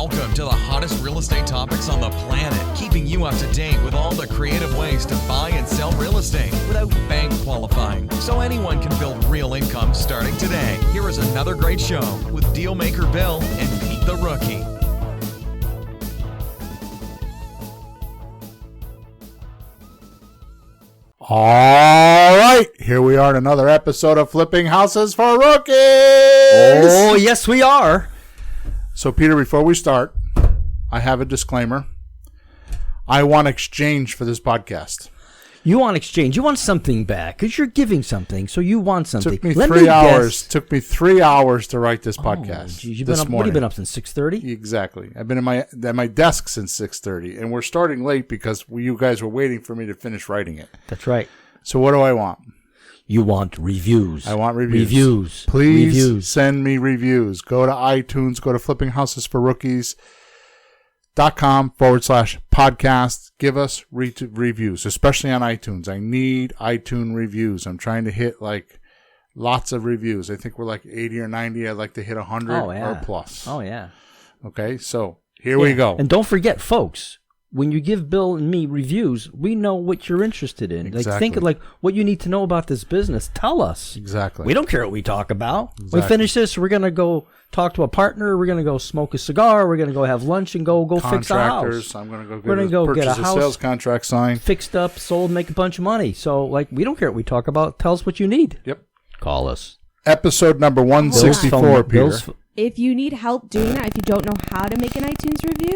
Welcome to the hottest real estate topics on the planet, keeping you up to date with all the creative ways to buy and sell real estate without bank qualifying, so anyone can build real income starting today. Here is another great show with Dealmaker Bill and Pete the Rookie. All right, here we are in another episode of Flipping Houses for Rookies. Oh, yes, we are. So, Peter, before we start, I have a disclaimer. I want exchange for this podcast. You want exchange. You want something back because you're giving something, so you want something. Took me 3 hours. Took me 3 hours to write this podcast. Geez, you've been up, what have you been up since 6:30? Exactly. I've been at my desk since 6:30, and we're starting late because you guys were waiting for me to finish writing it. That's right. So what do I want? You want reviews. I want reviews. Reviews. Please reviews. Send me reviews. Go to iTunes. Go to flippinghousesforrookies.com/podcast. Give us reviews, especially on iTunes. I need iTunes reviews. I'm trying to hit like lots of reviews. I think we're like 80 or 90. I'd like to hit 100 or plus. Oh, yeah. Okay, so here we go. And don't forget, folks, when you give Bill and me reviews, we know what you're interested in. Exactly. Like, think of like what you need to know about this business. Tell us. Exactly. We don't care what we talk about. Exactly. We finish this, we're going to go talk to a partner. We're going to go smoke a cigar. We're going to go have lunch and go fix a house. I'm going to get a house sales contract signed, fixed up, sold, make a bunch of money. So, like, we don't care what we talk about. Tell us what you need. Yep. Call us. Episode number 164, Peter. If you need help doing that, if you don't know how to make an iTunes review,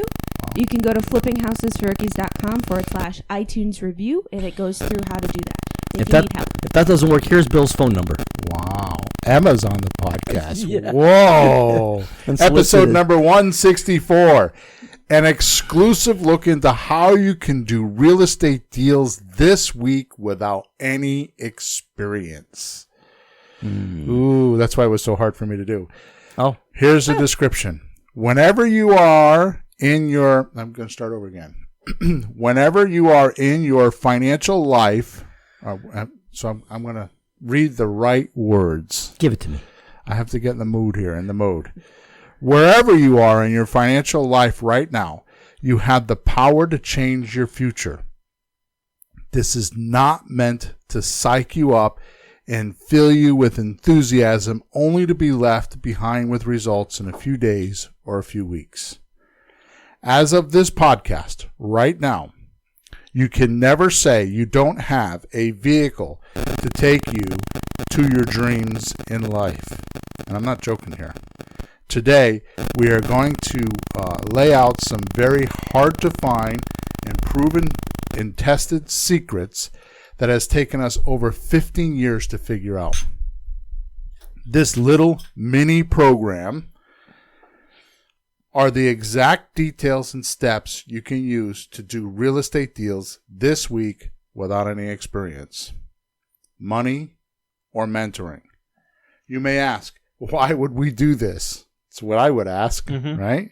you can go to flippinghousesforrookies.com/iTunes review, and it goes through how to do that. If you need help. If that doesn't work, here's Bill's phone number. Wow. Emma's on the podcast. Yeah. Whoa. Episode number 164. An exclusive look into how you can do real estate deals this week without any experience. Ooh, that's why it was so hard for me to do. Oh. Here's the description. Whenever you are in your... I'm going to start over again. Whenever you are in your financial life... So I'm going to read the right words. Give it to me. I have to get in the mood here, Wherever you are in your financial life right now, you have the power to change your future. This is not meant to psych you up and fill you with enthusiasm only to be left behind with results in a few days or a few weeks. As of this podcast, right now, you can never say you don't have a vehicle to take you to your dreams in life. And I'm not joking here. Today, we are going to lay out some very hard to find and proven and tested secrets that has taken us over 15 years to figure out. This little mini program are the exact details and steps you can use to do real estate deals this week without any experience, money, or mentoring. You may ask, why would we do this? That's what I would ask, right?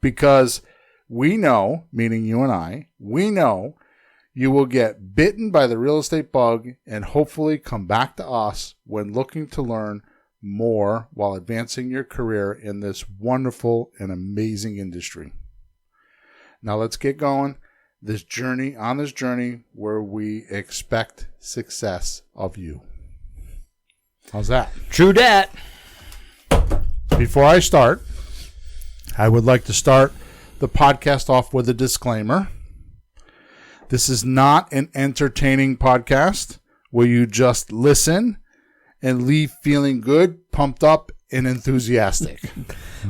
Because we know, meaning you and I, we know you will get bitten by the real estate bug and hopefully come back to us when looking to learn more while advancing your career in this wonderful and amazing industry. Now let's get going. On this journey where we expect success of you. How's that? True dat. Before I start, I would like to start the podcast off with a disclaimer. This is not an entertaining podcast where you just listen and leave feeling good, pumped up, and enthusiastic.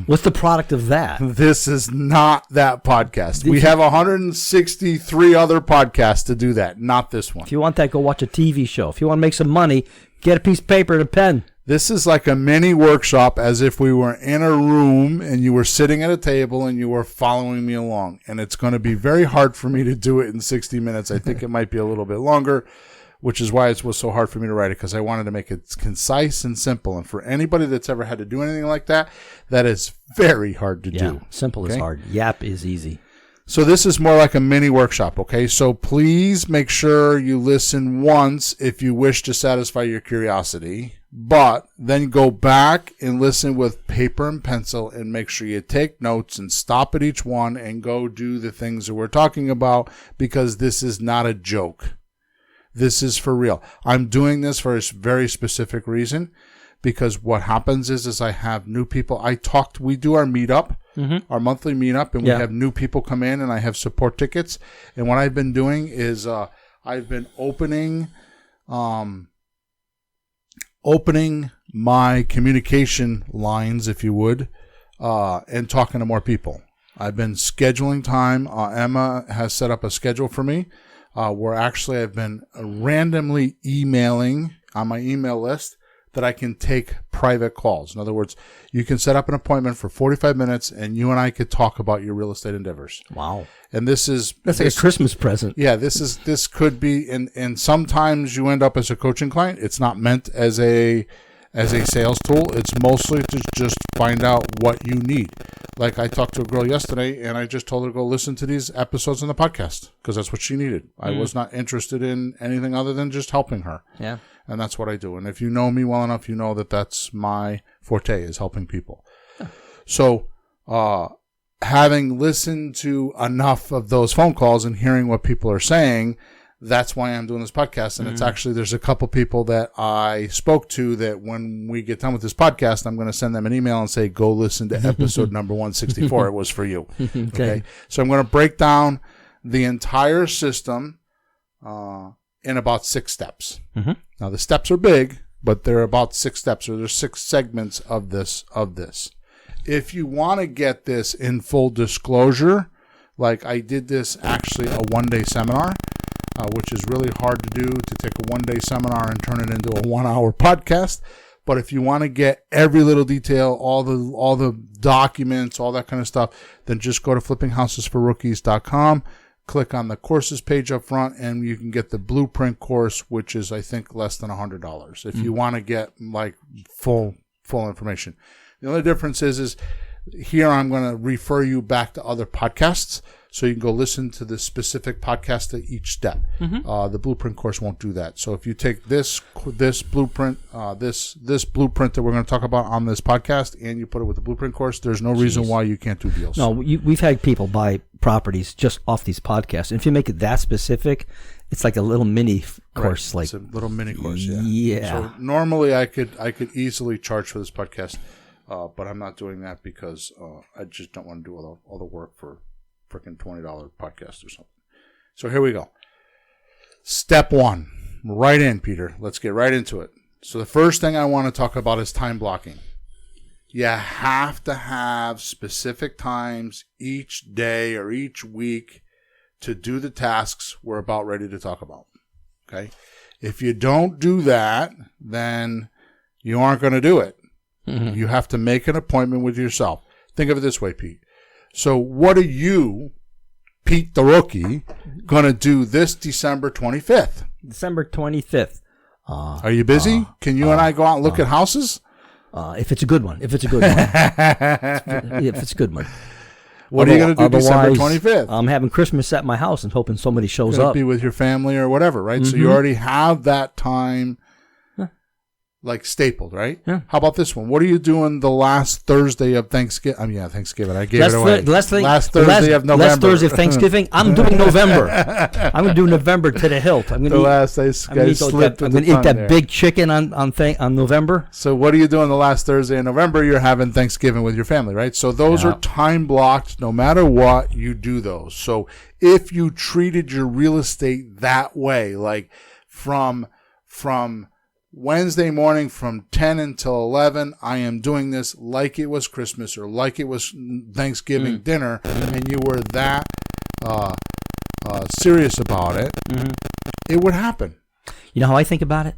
What's the product of that? This is not that podcast. We have 163 other podcasts to do that, not this one. If you want that, go watch a TV show. If you want to make some money, get a piece of paper and a pen. This is like a mini workshop, as if we were in a room and you were sitting at a table and you were following me along. And it's going to be very hard for me to do it in 60 minutes. I think it might be a little bit longer, which is why it was so hard for me to write it, because I wanted to make it concise and simple. And for anybody that's ever had to do anything like that, that is very hard to do. Simple is hard. Yap is easy. So this is more like a mini workshop, okay? So please make sure you listen once if you wish to satisfy your curiosity, But then go back and listen with paper and pencil and make sure you take notes and stop at each one and go do the things that we're talking about, because this is not a joke. This is for real. I'm doing this for a very specific reason, because what happens is I have new people. We do our meetup, our monthly meetup, and we have new people come in, and I have support tickets. And what I've been doing is I've been opening my communication lines, if you would, and talking to more people. I've been scheduling time. Emma has set up a schedule for me where actually I've been randomly emailing on my email list that I can take private calls. In other words, you can set up an appointment for 45 minutes and you and I could talk about your real estate endeavors. Wow. And that's like a Christmas present. Yeah, this could be, and sometimes you end up as a coaching client. It's not meant as a sales tool. It's mostly to just find out what you need. Like I talked to a girl yesterday and I just told her to go listen to these episodes on the podcast because that's what she needed. I was not interested in anything other than just helping her. Yeah. And that's what I do. And if you know me well enough, you know that that's my forte, is helping people. So, having listened to enough of those phone calls and hearing what people are saying, that's why I'm doing this podcast. And it's actually, there's a couple people that I spoke to that when we get done with this podcast, I'm going to send them an email and say, go listen to episode number 164. It was for you. Okay. So I'm going to break down the entire system, in about 6 steps. Now the steps are big, but they're about 6 steps, or there's 6 segments of this. If you want to get this in full disclosure, like I did this actually a 1-day seminar, which is really hard to do, to take a 1-day seminar and turn it into a 1-hour podcast. But if you want to get every little detail, all the documents, all that kind of stuff, then just go to flippinghousesforrookies.com. Click on the courses page up front, and you can get the blueprint course, which is, I think, less than $100 if you want to get like full information. The only difference is here I'm going to refer you back to other podcasts, so you can go listen to the specific podcast at each step. The blueprint course won't do that. So if you take this blueprint, this blueprint that we're going to talk about on this podcast, and you put it with the blueprint course, there's no reason why you can't do deals. No, we've had people buy properties just off these podcasts. And if you make it that specific, it's like a little mini course. Right. It's a little mini course. Yeah. So normally I could easily charge for this podcast, but I'm not doing that because I just don't want to do all the work for freaking $20 podcast or something. So here we go. Step 1. Right in, Peter. Let's get right into it. So the first thing I want to talk about is time blocking. You have to have specific times each day or each week to do the tasks we're about ready to talk about. Okay? If you don't do that, then you aren't going to do it. You have to make an appointment with yourself. Think of it this way, Pete. So what are you, Pete the rookie, going to do this December 25th? December 25th. Are you busy? Can you and I go out and look at houses? If it's a good one. If it's a good one. If it's a good one. What are you going to do December 25th? I'm having Christmas at my house and hoping somebody shows up. Be with your family or whatever, right? So you already have that time like stapled, right? Yeah. How about this one? What are you doing the last Thursday of Thanksgiving? Thanksgiving. I gave it away. Last Thursday of November. Last Thursday of Thanksgiving. I'm doing November. I'm going to do November to the hilt. I'm going to eat that big chicken on November. So what are you doing the last Thursday in November? You're having Thanksgiving with your family, right? So those are time blocked. No matter what, you do those. So if you treated your real estate that way, like from Wednesday morning from 10 until 11, I am doing this like it was Christmas or like it was Thanksgiving dinner, and you were that serious about it, it would happen. You know how I think about it?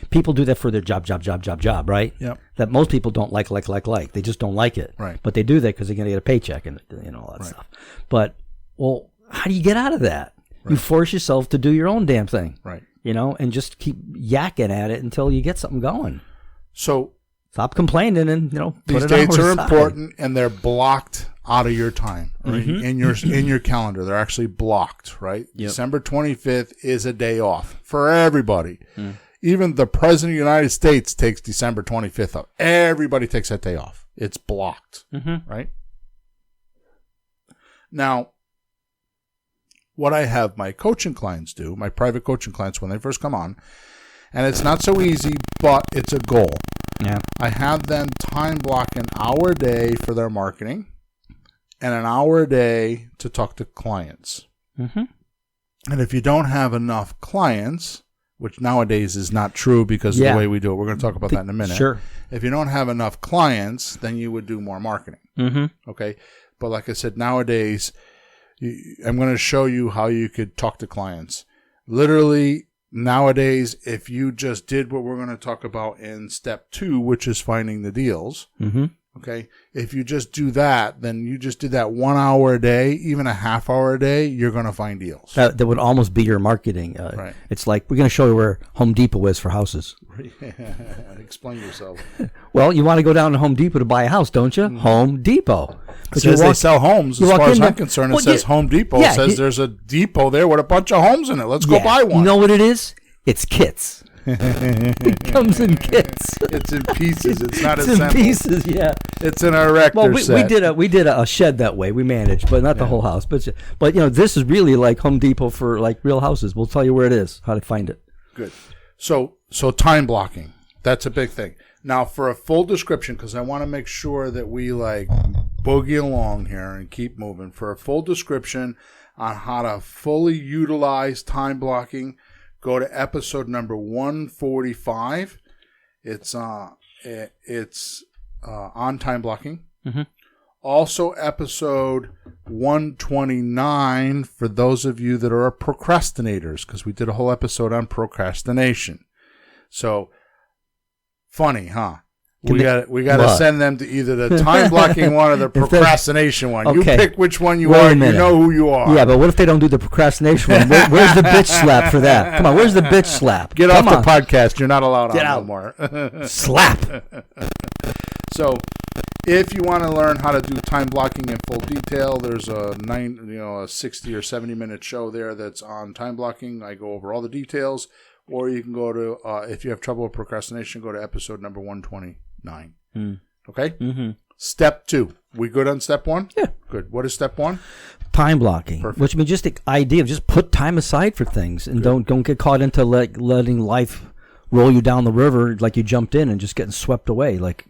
People do that for their job, right? Yep. That most people don't like. They just don't like it. Right. But they do that because they're going to get a paycheck and all that stuff. But, well, how do you get out of that? Right. You force yourself to do your own damn thing. Right. And just keep yakking at it until you get something going. So stop complaining and these dates are important, and they're blocked out of your time, right? In your calendar. They're actually blocked, right? Yep. December 25th is a day off for everybody. Even the President of the United States takes December 25th off. Everybody takes that day off. It's blocked, right? Now, what I have my coaching clients do, my private coaching clients when they first come on, and it's not so easy, but it's a goal. Yeah. I have them time block an hour a day for their marketing and an hour a day to talk to clients. Mm-hmm. And if you don't have enough clients, which nowadays is not true because of the way we do it, we're going to talk about that in a minute. Sure. If you don't have enough clients, then you would do more marketing. Mm-hmm. Okay. But like I said, nowadays, I'm going to show you how you could talk to clients. Literally, nowadays, if you just did what we're going to talk about in step 2, which is finding the deals, okay, if you just do that, then you just did that 1 hour a day, even a half hour a day, you're going to find deals. That would almost be your marketing. Right. It's like, we're going to show you where Home Depot is for houses. Explain yourself. Well, you want to go down to Home Depot to buy a house, don't you? Home Depot. It says they sell homes. As far as I'm concerned, it says Home Depot. It says there's a depot there with a bunch of homes in it. Let's go buy one. You know what it is? It's kits. It comes in kits. It's in pieces. It's not assembled. It's in pieces, yeah. It's an erector set. We did a shed that way. We managed, but not the whole house. But this is really like Home Depot for like real houses. We'll tell you where it is, how to find it. Good. So time blocking. That's a big thing. Now, for a full description, because I want to make sure that we like boogie along here and keep moving. For a full description on how to fully utilize time blocking, go to episode number 145. It's on time blocking. Mm-hmm. Also, episode 129 for those of you that are procrastinators, because we did a whole episode on procrastination. So, funny, huh? We got to send them to either the time blocking one or the procrastination one. Okay. You pick which one you are. And you know who you are. Yeah, but what if they don't do the procrastination one? Where's the bitch slap for that? Come on, where's the bitch slap? Get off the podcast. You're not allowed on no more. Slap. So, if you want to learn how to do time blocking in full detail, there's a 60 or 70 minute show there that's on time blocking. I go over all the details. Or you can go to, if you have trouble with procrastination, go to episode number 129. Okay? Mm-hmm. Step 2. We good on step 1? Yeah. Good. What is step 1? Time blocking. Perfect. Which means just the idea of just put time aside for things and don't get caught into letting life roll you down the river like you jumped in and just getting swept away. Like,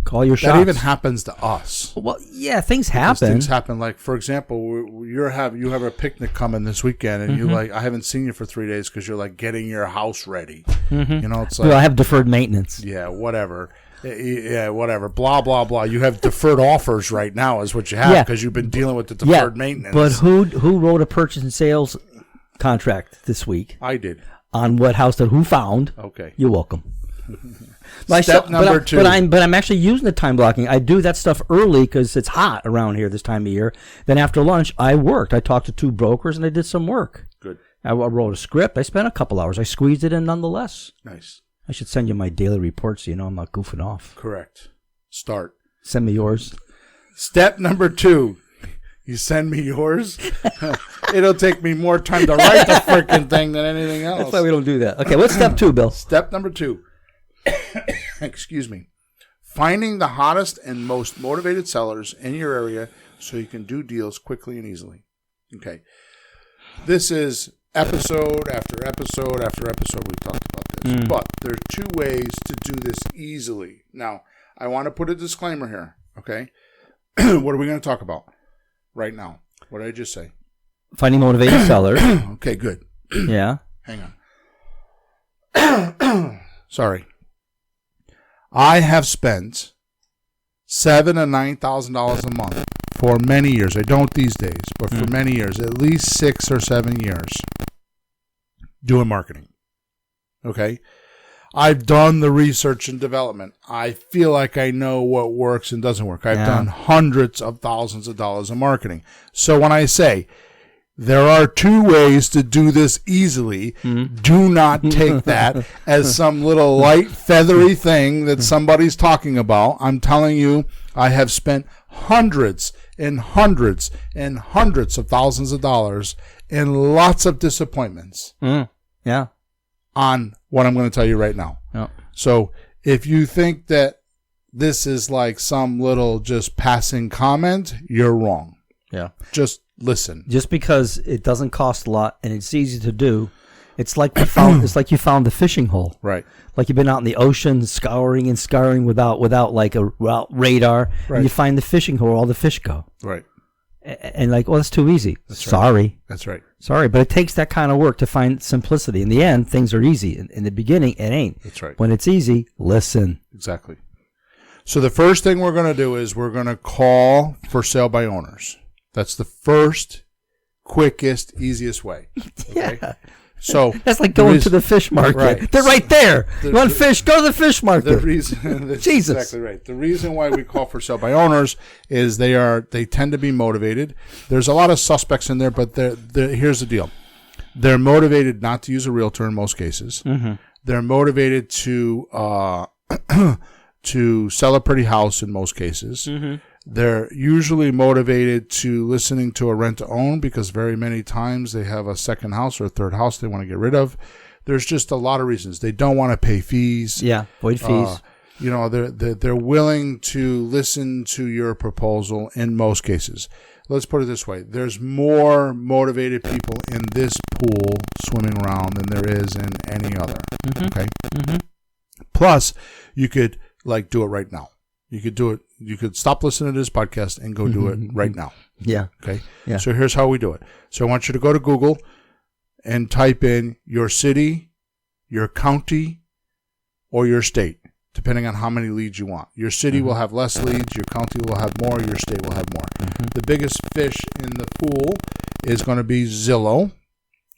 call your shots. That even happens to us. Well, yeah, things happen. Things happen. Like, for example, you have a picnic coming this weekend, and you like, I haven't seen you for 3 days because you're like getting your house ready. Mm-hmm. It's like, well, I have deferred maintenance. Yeah, whatever. Yeah, whatever. Blah blah blah. You have deferred offers right now, is what you have, because you've been dealing with the deferred maintenance. But who wrote a purchase and sales contract this week? I did. On what house that who found? Okay, you're welcome. Step number 2. But I'm actually using the time blocking. I do that stuff early because it's hot around here this time of year. Then after lunch, I worked. I talked to 2 brokers and I did some work. Good. I wrote a script. I spent a couple hours. I squeezed it in nonetheless. Nice. I should send you my daily report so you know I'm not goofing off. Correct. Start. Send me yours. Step number 2. You send me yours? It'll take me more time to write the freaking thing than anything else. That's why we don't do that. Okay, what's step 2, Bill? Step number 2. Excuse me. Finding the hottest and most motivated sellers in your area so you can do deals quickly and easily. Okay. This is episode after episode after episode we've talked about this. But there are 2 ways to do this easily. Now, I want to put a disclaimer here, okay? What are we going to talk about right now? What did I just say? Finding motivated sellers. Okay, good. Yeah. Hang on. Sorry. I have spent $7,000 to $9,000 a month for many years. I don't these days, but for many years, at least 6 or 7 years, doing marketing. Okay? I've done the research and development. I feel like I know what works and doesn't work. I've done hundreds of thousands of dollars of marketing. So when I say there are 2 ways to do this easily, do not take that as some little light, feathery thing that somebody's talking about. I'm telling you, I have spent hundreds and hundreds and hundreds of thousands of dollars and lots of disappointments. Yeah. on what I'm going to tell you right now. Oh. So if you think that this is like some little just passing comment, you're wrong. Yeah. Just listen. Just because it doesn't cost a lot and it's easy to do, it's like you found the fishing hole. Right. Like you've been out in the ocean scouring without like a radar, Right. and you find the fishing hole where all the fish go. Right. And like, well, that's too easy. That's right. Sorry. That's right. Sorry, but it takes that kind of work to find simplicity. In the end, things are easy. In the beginning, it ain't. That's right. When it's easy, listen. Exactly. So the first thing we're going to do is we're going to call for sale by owners. That's the first, quickest, easiest way. Okay? Yeah. So That's like going to the fish market. Right. They're right there. You want fish? Go to the fish market. The reason that's Jesus. exactly right. The reason why we call for sale by owners is they tend to be motivated. There's a lot of suspects in there, but here's the deal. They're motivated not to use a realtor in most cases. Mm-hmm. They're motivated to to sell a pretty house in most cases. Mm-hmm. They're usually motivated to listening to a rent to own because very many times they have a second house or a third house they want to get rid of. There's just a lot of reasons. They don't want to pay fees. Yeah, void fees. They're willing to listen to your proposal in most cases. Let's put it this way. There's more motivated people in this pool swimming around than there is in any other. Mm-hmm. Okay? Mm-hmm. Plus, you could do it right now. You could do it. You could stop listening to this podcast and go do it right now. Yeah. Okay. Yeah. So here's how we do it. So I want you to go to Google and type in your city, your county, or your state, depending on how many leads you want. Your city will have less leads. Your county will have more. Your state will have more. Mm-hmm. The biggest fish in the pool is going to be Zillow.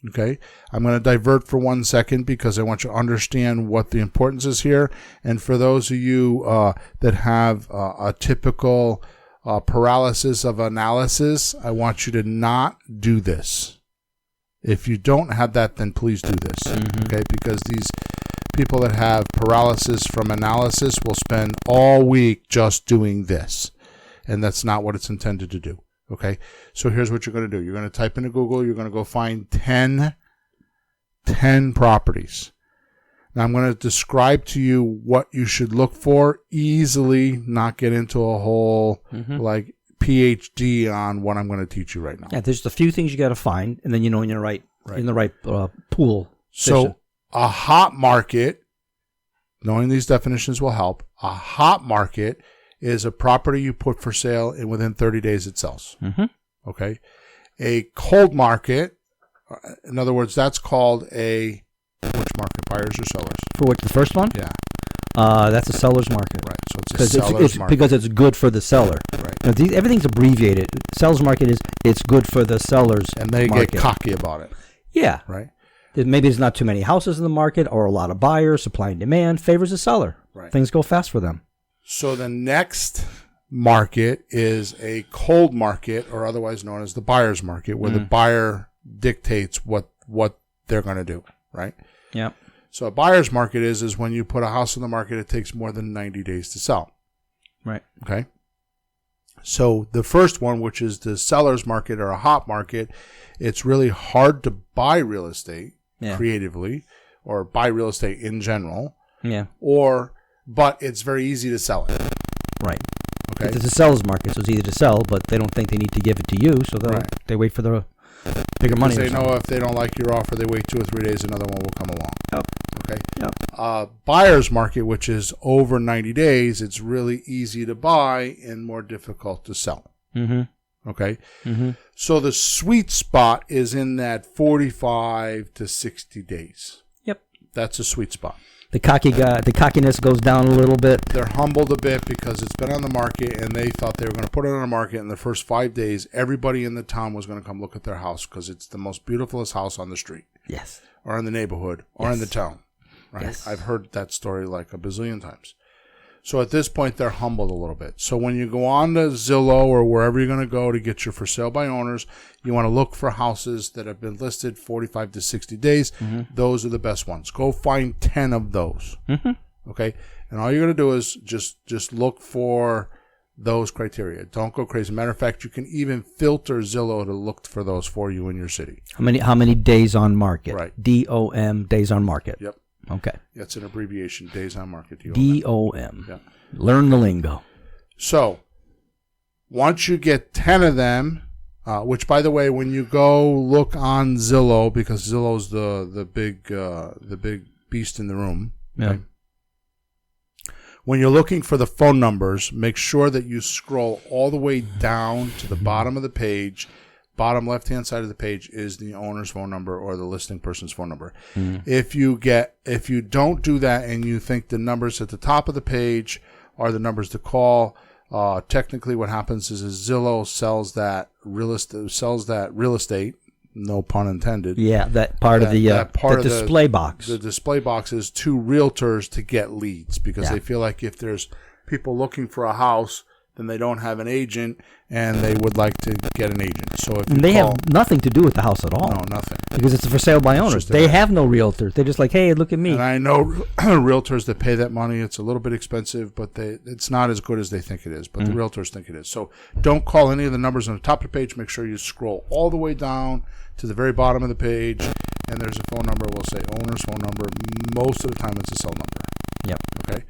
Okay, I'm going to divert for 1 second because I want you to understand what the importance is here. And for those of you that have a typical paralysis of analysis, I want you to not do this. If you don't have that, then please do this. Okay, because these people that have paralysis from analysis will spend all week just doing this. And that's not what it's intended to do. Okay, so here's what you're going to do. You're going to type into Google. You're going to go find 10 properties. Now, I'm going to describe to you what you should look for easily, not get into a whole like PhD on what I'm going to teach you right now. Yeah, there's a few things you got to find, and then you know in the right pool. So fishing. a hot market, knowing these definitions will help. A hot market is a property you put for sale and within 30 days it sells. Mm-hmm. Okay. A cold market, in other words, that's called which market, buyers or sellers? For what, the first one? Yeah. That's a seller's market. Right. So it's a seller's market. Because it's good for the seller. Right. Now, everything's abbreviated. Seller's market it's good for the seller's And they market. get cocky about it. Yeah. Right. Maybe there's not too many houses in the market or a lot of buyers. Supply and demand favors the seller. Right. Things go fast for them. So the next market is a cold market, or otherwise known as the buyer's market, where the buyer dictates what they're going to do, right? Yeah. So a buyer's market is when you put a house on the market, it takes more than 90 days to sell. Right. Okay. So the first one, which is the seller's market or a hot market, it's really hard to buy real estate creatively or buy real estate in general. Yeah. But it's very easy to sell it. Right. Okay. It's a seller's market, so it's easy to sell, but they don't think they need to give it to you, so they wait for the bigger money. Because they know if they don't like your offer, they wait 2 or 3 days, another one will come along. Yep. Okay. Yep. Buyer's market, which is over 90 days, it's really easy to buy and more difficult to sell. Mm-hmm. Okay. Mm-hmm. So the sweet spot is in that 45 to 60 days. Yep. That's a sweet spot. The cockiness goes down a little bit. They're humbled a bit because it's been on the market and they thought they were going to put it on the market. In the first 5 days, everybody in the town was going to come look at their house because it's the most beautifulest house on the street. Yes. Or in the neighborhood or in the town. Right? Yes. I've heard that story like a bazillion times. So at this point, they're humbled a little bit. So when you go on to Zillow or wherever you're going to go to get your for sale by owners, you want to look for houses that have been listed 45 to 60 days. Mm-hmm. Those are the best ones. Go find 10 of those. Mm-hmm. Okay? And all you're going to do is just look for those criteria. Don't go crazy. Matter of fact, you can even filter Zillow to look for those for you in your city. How many days on market? Right. DOM, days on market. Yep. Okay. That's an abbreviation, days on market. DOM. Yeah. Learn the lingo. So once you get 10 of them, which, by the way, when you go look on Zillow, because Zillow's the big beast in the room. Yeah. Right? When you're looking for the phone numbers, make sure that you scroll all the way down to the bottom of the page. Bottom left-hand side of the page is the owner's phone number or the listing person's phone number. If you don't do that and you think the numbers at the top of the page are the numbers to call, technically what happens is Zillow sells that real estate. No pun intended. Yeah, that part of the display box. The display box is to realtors to get leads because they feel like if there's people looking for a house, then they don't have an agent and they would like to get an agent. So if they have nothing to do with the house at all. No, nothing. Because it's for sale by owners. They have no realtors. They're just like, hey, look at me. And I know realtors that pay that money. It's a little bit expensive, but it's not as good as they think it is. But the realtors think it is. So don't call any of the numbers on the top of the page. Make sure you scroll all the way down to the very bottom of the page, and there's a phone number. We'll say owner's phone number. Most of the time, it's a cell number. Yep. Okay.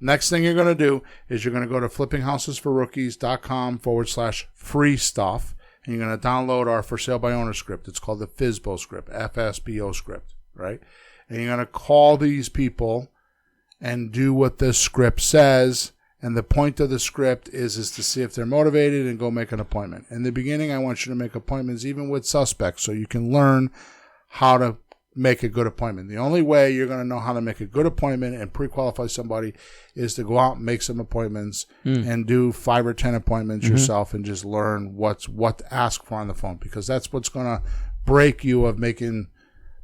Next thing you're going to do is you're going to go to flippinghousesforrookies.com/free stuff, and you're going to download our for sale by owner script. It's called the FSBO script, FSBO script, right? And you're going to call these people and do what this script says. And the point of the script is to see if they're motivated and go make an appointment. In the beginning, I want you to make appointments even with suspects so you can learn how to make a good appointment. The only way you're going to know how to make a good appointment and pre-qualify somebody is to go out and make some appointments and do 5 or 10 appointments yourself and just learn what to ask for on the phone, because that's what's going to break you of making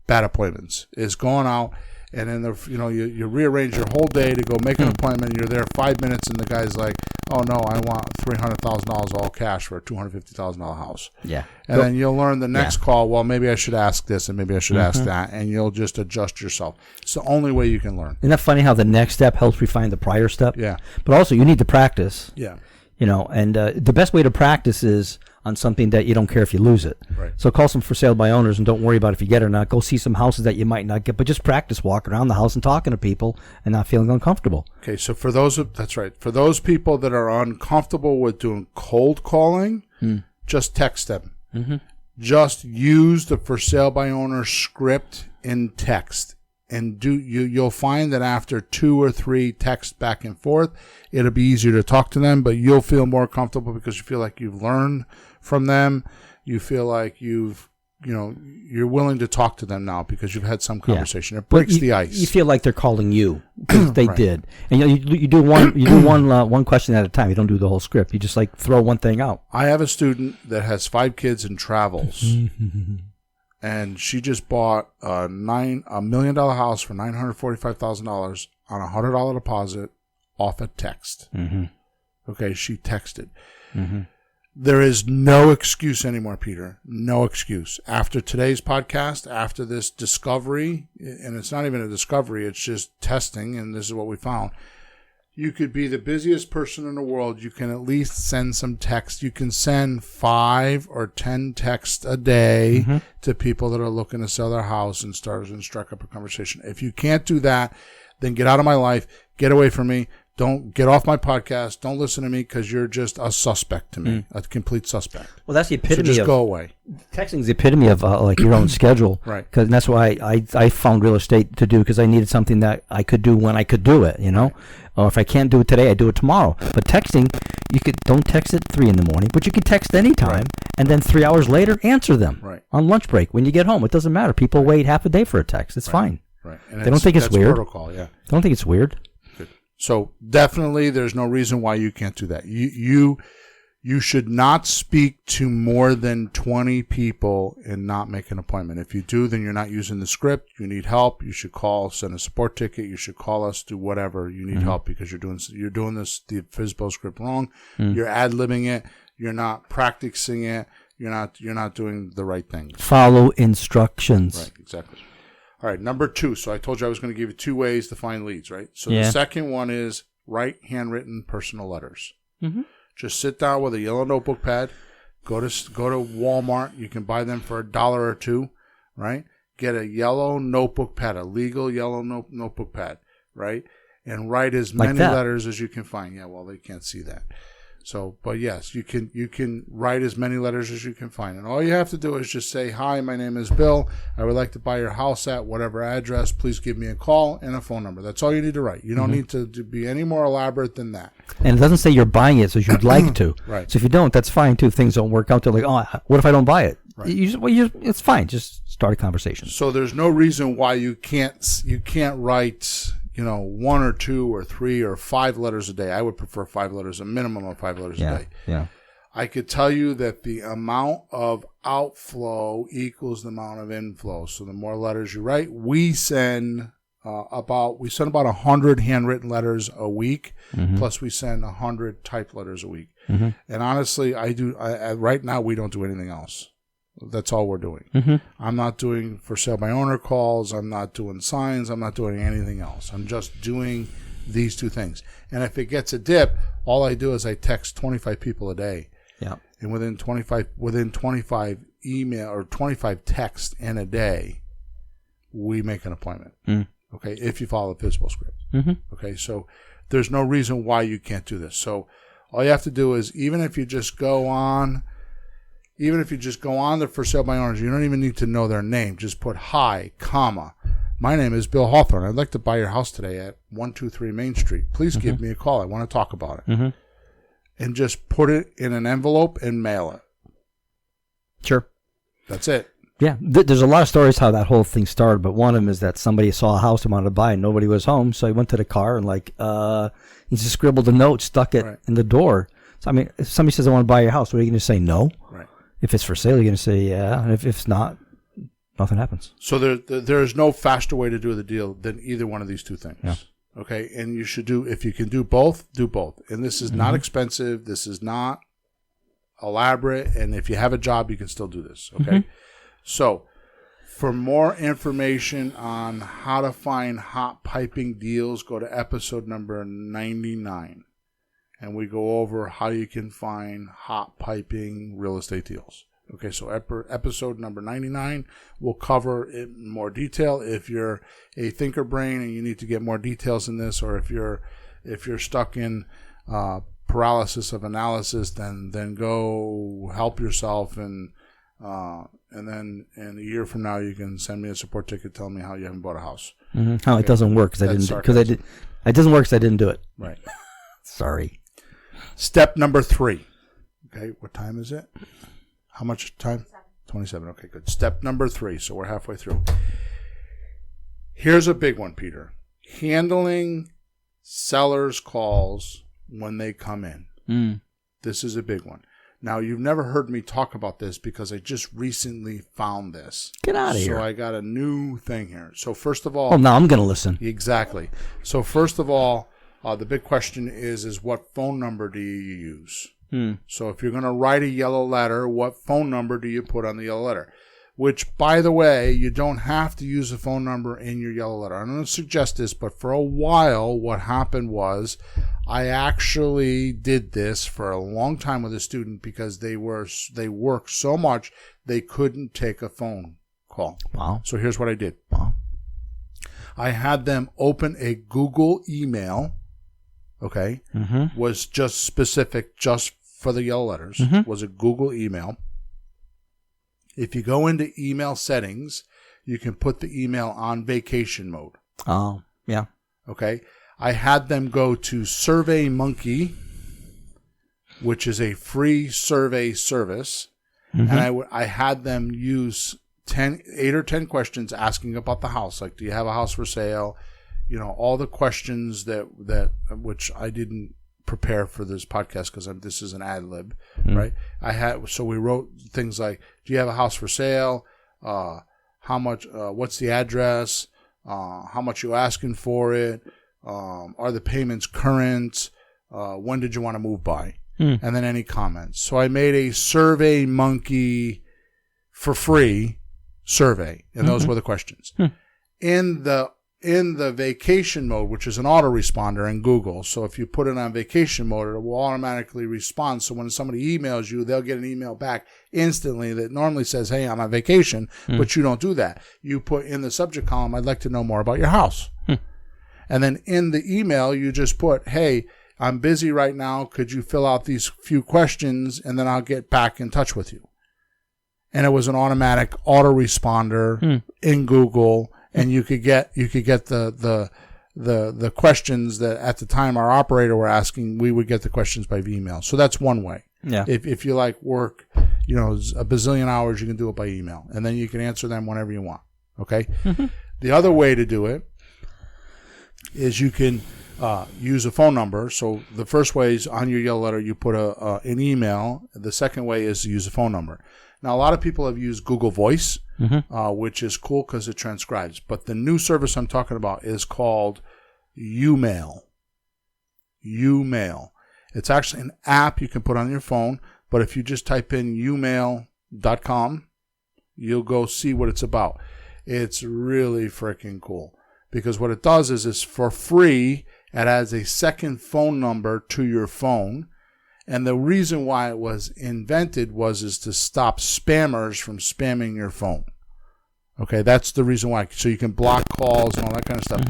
bad appointments, is going out and then you rearrange your whole day to go make an appointment. You're there 5 minutes and the guy's like, oh no, I want $300,000 all cash for a $250,000 house. Yeah. And then you'll learn the next call, well, maybe I should ask this and maybe I should ask that, and you'll just adjust yourself. It's the only way you can learn. Isn't that funny how the next step helps refine the prior step? Yeah. But also you need to practice. Yeah. And the best way to practice is on something that you don't care if you lose it. Right. So call some for sale by owners and don't worry about if you get it or not. Go see some houses that you might not get, but just practice walking around the house and talking to people and not feeling uncomfortable. Okay, so for those people that are uncomfortable with doing cold calling, just text them. Just use the for sale by owner script in text. And you'll find that after 2 or 3 texts back and forth, it'll be easier to talk to them, but you'll feel more comfortable because you feel like you've learned from them. You feel like you're willing to talk to them now because you've had some conversation. It breaks the ice. You feel like they're calling you because they did. And you do one question at a time. You don't do the whole script. You just like throw one thing out. I have a student that has 5 kids and travels. And she just bought a $1 million house for $945,000 on a $100 deposit off a text. Okay, she texted. There is no excuse anymore, Peter. No excuse. After today's podcast, after this discovery, and it's not even a discovery, it's just testing, and this is what we found. You could be the busiest person in the world. You can at least send some text. You can send 5 or 10 texts a day to people that are looking to sell their house and strike up a conversation. If you can't do that, then get out of my life. Get away from me. Don't get off my podcast. Don't listen to me because you're just a suspect to me, a complete suspect. Well, that's the epitome so just go away. Texting is the epitome of like your own schedule. Right. Because that's why I found real estate to do, because I needed something that I could do when I could do it, Or if I can't do it today, I do it tomorrow. But texting, don't text at 3 a.m, but you can text anytime, and then 3 hours later, answer them on lunch break when you get home. It doesn't matter. People wait half a day for a text. It's fine. Right. And they don't think it's weird. Protocol, yeah. They don't think it's weird. So definitely there's no reason why you can't do that. You should not speak to more than 20 people and not make an appointment. If you do, then you're not using the script. You need help. You should call, send a support ticket. You should call us, do whatever. You need help because you're doing this, the FSBO script wrong. You're ad-libbing it. You're not practicing it. You're not doing the right things. Follow instructions. Right, exactly. All right, number 2. So I told you I was going to give you 2 ways to find leads, right? So the second one is write handwritten personal letters. Mm-hmm. Just sit down with a yellow notebook pad. Go to Walmart. You can buy them for $1 or $2, right? Get a yellow notebook pad, a legal yellow notebook pad, right? And write as Like many that. letters as you can find. Yeah, well, they can't see that. So, but yes, you can write as many letters as you can find. And all you have to do is just say, "Hi, my name is Bill. I would like to buy your house at whatever address. Please give me a call and a phone number." That's all you need to write. You don't need to be any more elaborate than that. And it doesn't say you're buying it, so you'd like to. Right. So if you don't, that's fine too. If things don't work out, they're like, oh, what if I don't buy it? Right. It's fine. Just start a conversation. So there's no reason why you can't write, 1 or 2 or 3 or 5 letters a day. I would prefer 5 letters, a minimum of 5 letters a day. Yeah. I could tell you that the amount of outflow equals the amount of inflow. So the more letters you write, we send about 100 handwritten letters a week, plus we send 100 typed letters a week. And honestly, right now we don't do anything else. That's all we're doing. I'm not doing for sale by owner calls. I'm not doing signs. I'm not doing anything else. I'm just doing these 2 things. And if it gets a dip, all I do is I text 25 people a day. Yeah. And within 25 email or 25 texts in a day, we make an appointment. Okay. If you follow the FSBO script. Okay. So there's no reason why you can't do this. So all you have to do is, even if you just go on the for sale by owners, you don't even need to know their name. Just put hi, comma. My name is Bill Hawthorne. I'd like to buy your house today at 123 Main Street. Please give me a call. I want to talk about it. And just put it in an envelope and mail it. Sure. That's it. Yeah. There's a lot of stories how that whole thing started, but one of them is that somebody saw a house and wanted to buy it and nobody was home. So he went to the car and he just scribbled a note, stuck it in the door. So, I mean, if somebody says, I want to buy your house, what are you going to say? No? Right. If it's for sale, you're going to say yeah. And if it's not, nothing happens. So there's no faster way to do the deal than either one of these 2 things. Yeah. Okay. And you should if you can do both, do both. And this is not expensive. This is not elaborate. And if you have a job, you can still do this. Okay. So for more information on how to find hot piping deals, go to episode number 99. And we go over how you can find hot piping real estate deals. Okay, so episode number 99 will cover it in more detail. If you're a thinker brain and you need to get more details in this, or if you're stuck in paralysis of analysis, then go help yourself, and then in a year from now you can send me a support ticket telling me how you haven't bought a house. How it doesn't work because it doesn't work because I didn't do it. Right. Sorry. Step number 3. Okay, what time is it? How much time? 27. Okay, good. Step number 3. So we're halfway through. Here's a big one, Peter. Handling sellers' calls when they come in. This is a big one. Now, you've never heard me talk about this because I just recently found this. Get out of here. So I got a new thing here. So first of all... Oh, now I'm going to listen. Exactly. So first of all, the big question is what phone number do you use? So if you're going to write a yellow letter, what phone number do you put on the yellow letter? Which, by the way, you don't have to use a phone number in your yellow letter. I'm going to suggest this, but for a while, what happened was I actually did this for a long time with a student because they worked so much they couldn't take a phone call. Wow. So here's what I did. Wow. I had them open a Google email. Okay, was just specific just for the yellow letters, was a Google email. If you go into email settings, you can put the email on vacation mode. Oh, yeah. Okay, I had them go to SurveyMonkey, which is a free survey service, and I had them use 8 or 10 questions asking about the house, like, do you have a house for sale? All the questions that which I didn't prepare for this podcast because this is an ad lib, right? So we wrote things like, do you have a house for sale? How much? What's the address? How much you asking for it? Are the payments current? When did you want to move by? And then any comments. So I made a SurveyMonkey for free survey, and those were the questions. In in the vacation mode, which is an autoresponder in Google. So if you put it on vacation mode, it will automatically respond. So when somebody emails you, they'll get an email back instantly that normally says, hey, I'm on vacation, but you don't do that. You put in the subject column, I'd like to know more about your house. And then in the email, you just put, hey, I'm busy right now. Could you fill out these few questions and then I'll get back in touch with you. And it was an automatic autoresponder in Google. And you could get the questions that at the time our operator were asking, we would get the questions by email. So that's one way. Yeah. If you like work, a bazillion hours, you can do it by email, and then you can answer them whenever you want. Okay. The other way to do it is you can use a phone number. So the first way is on your yellow letter, you put an email. The second way is to use a phone number. Now, a lot of people have used Google Voice, which is cool because it transcribes. But the new service I'm talking about is called Umail. Umail. It's actually an app you can put on your phone. But if you just type in umail.com, you'll go see what it's about. It's really freaking cool. Because what it does is it's for free. It adds a second phone number to your phone. And the reason why it was invented is to stop spammers from spamming your phone. Okay, that's the reason why. So you can block calls and all that kind of stuff.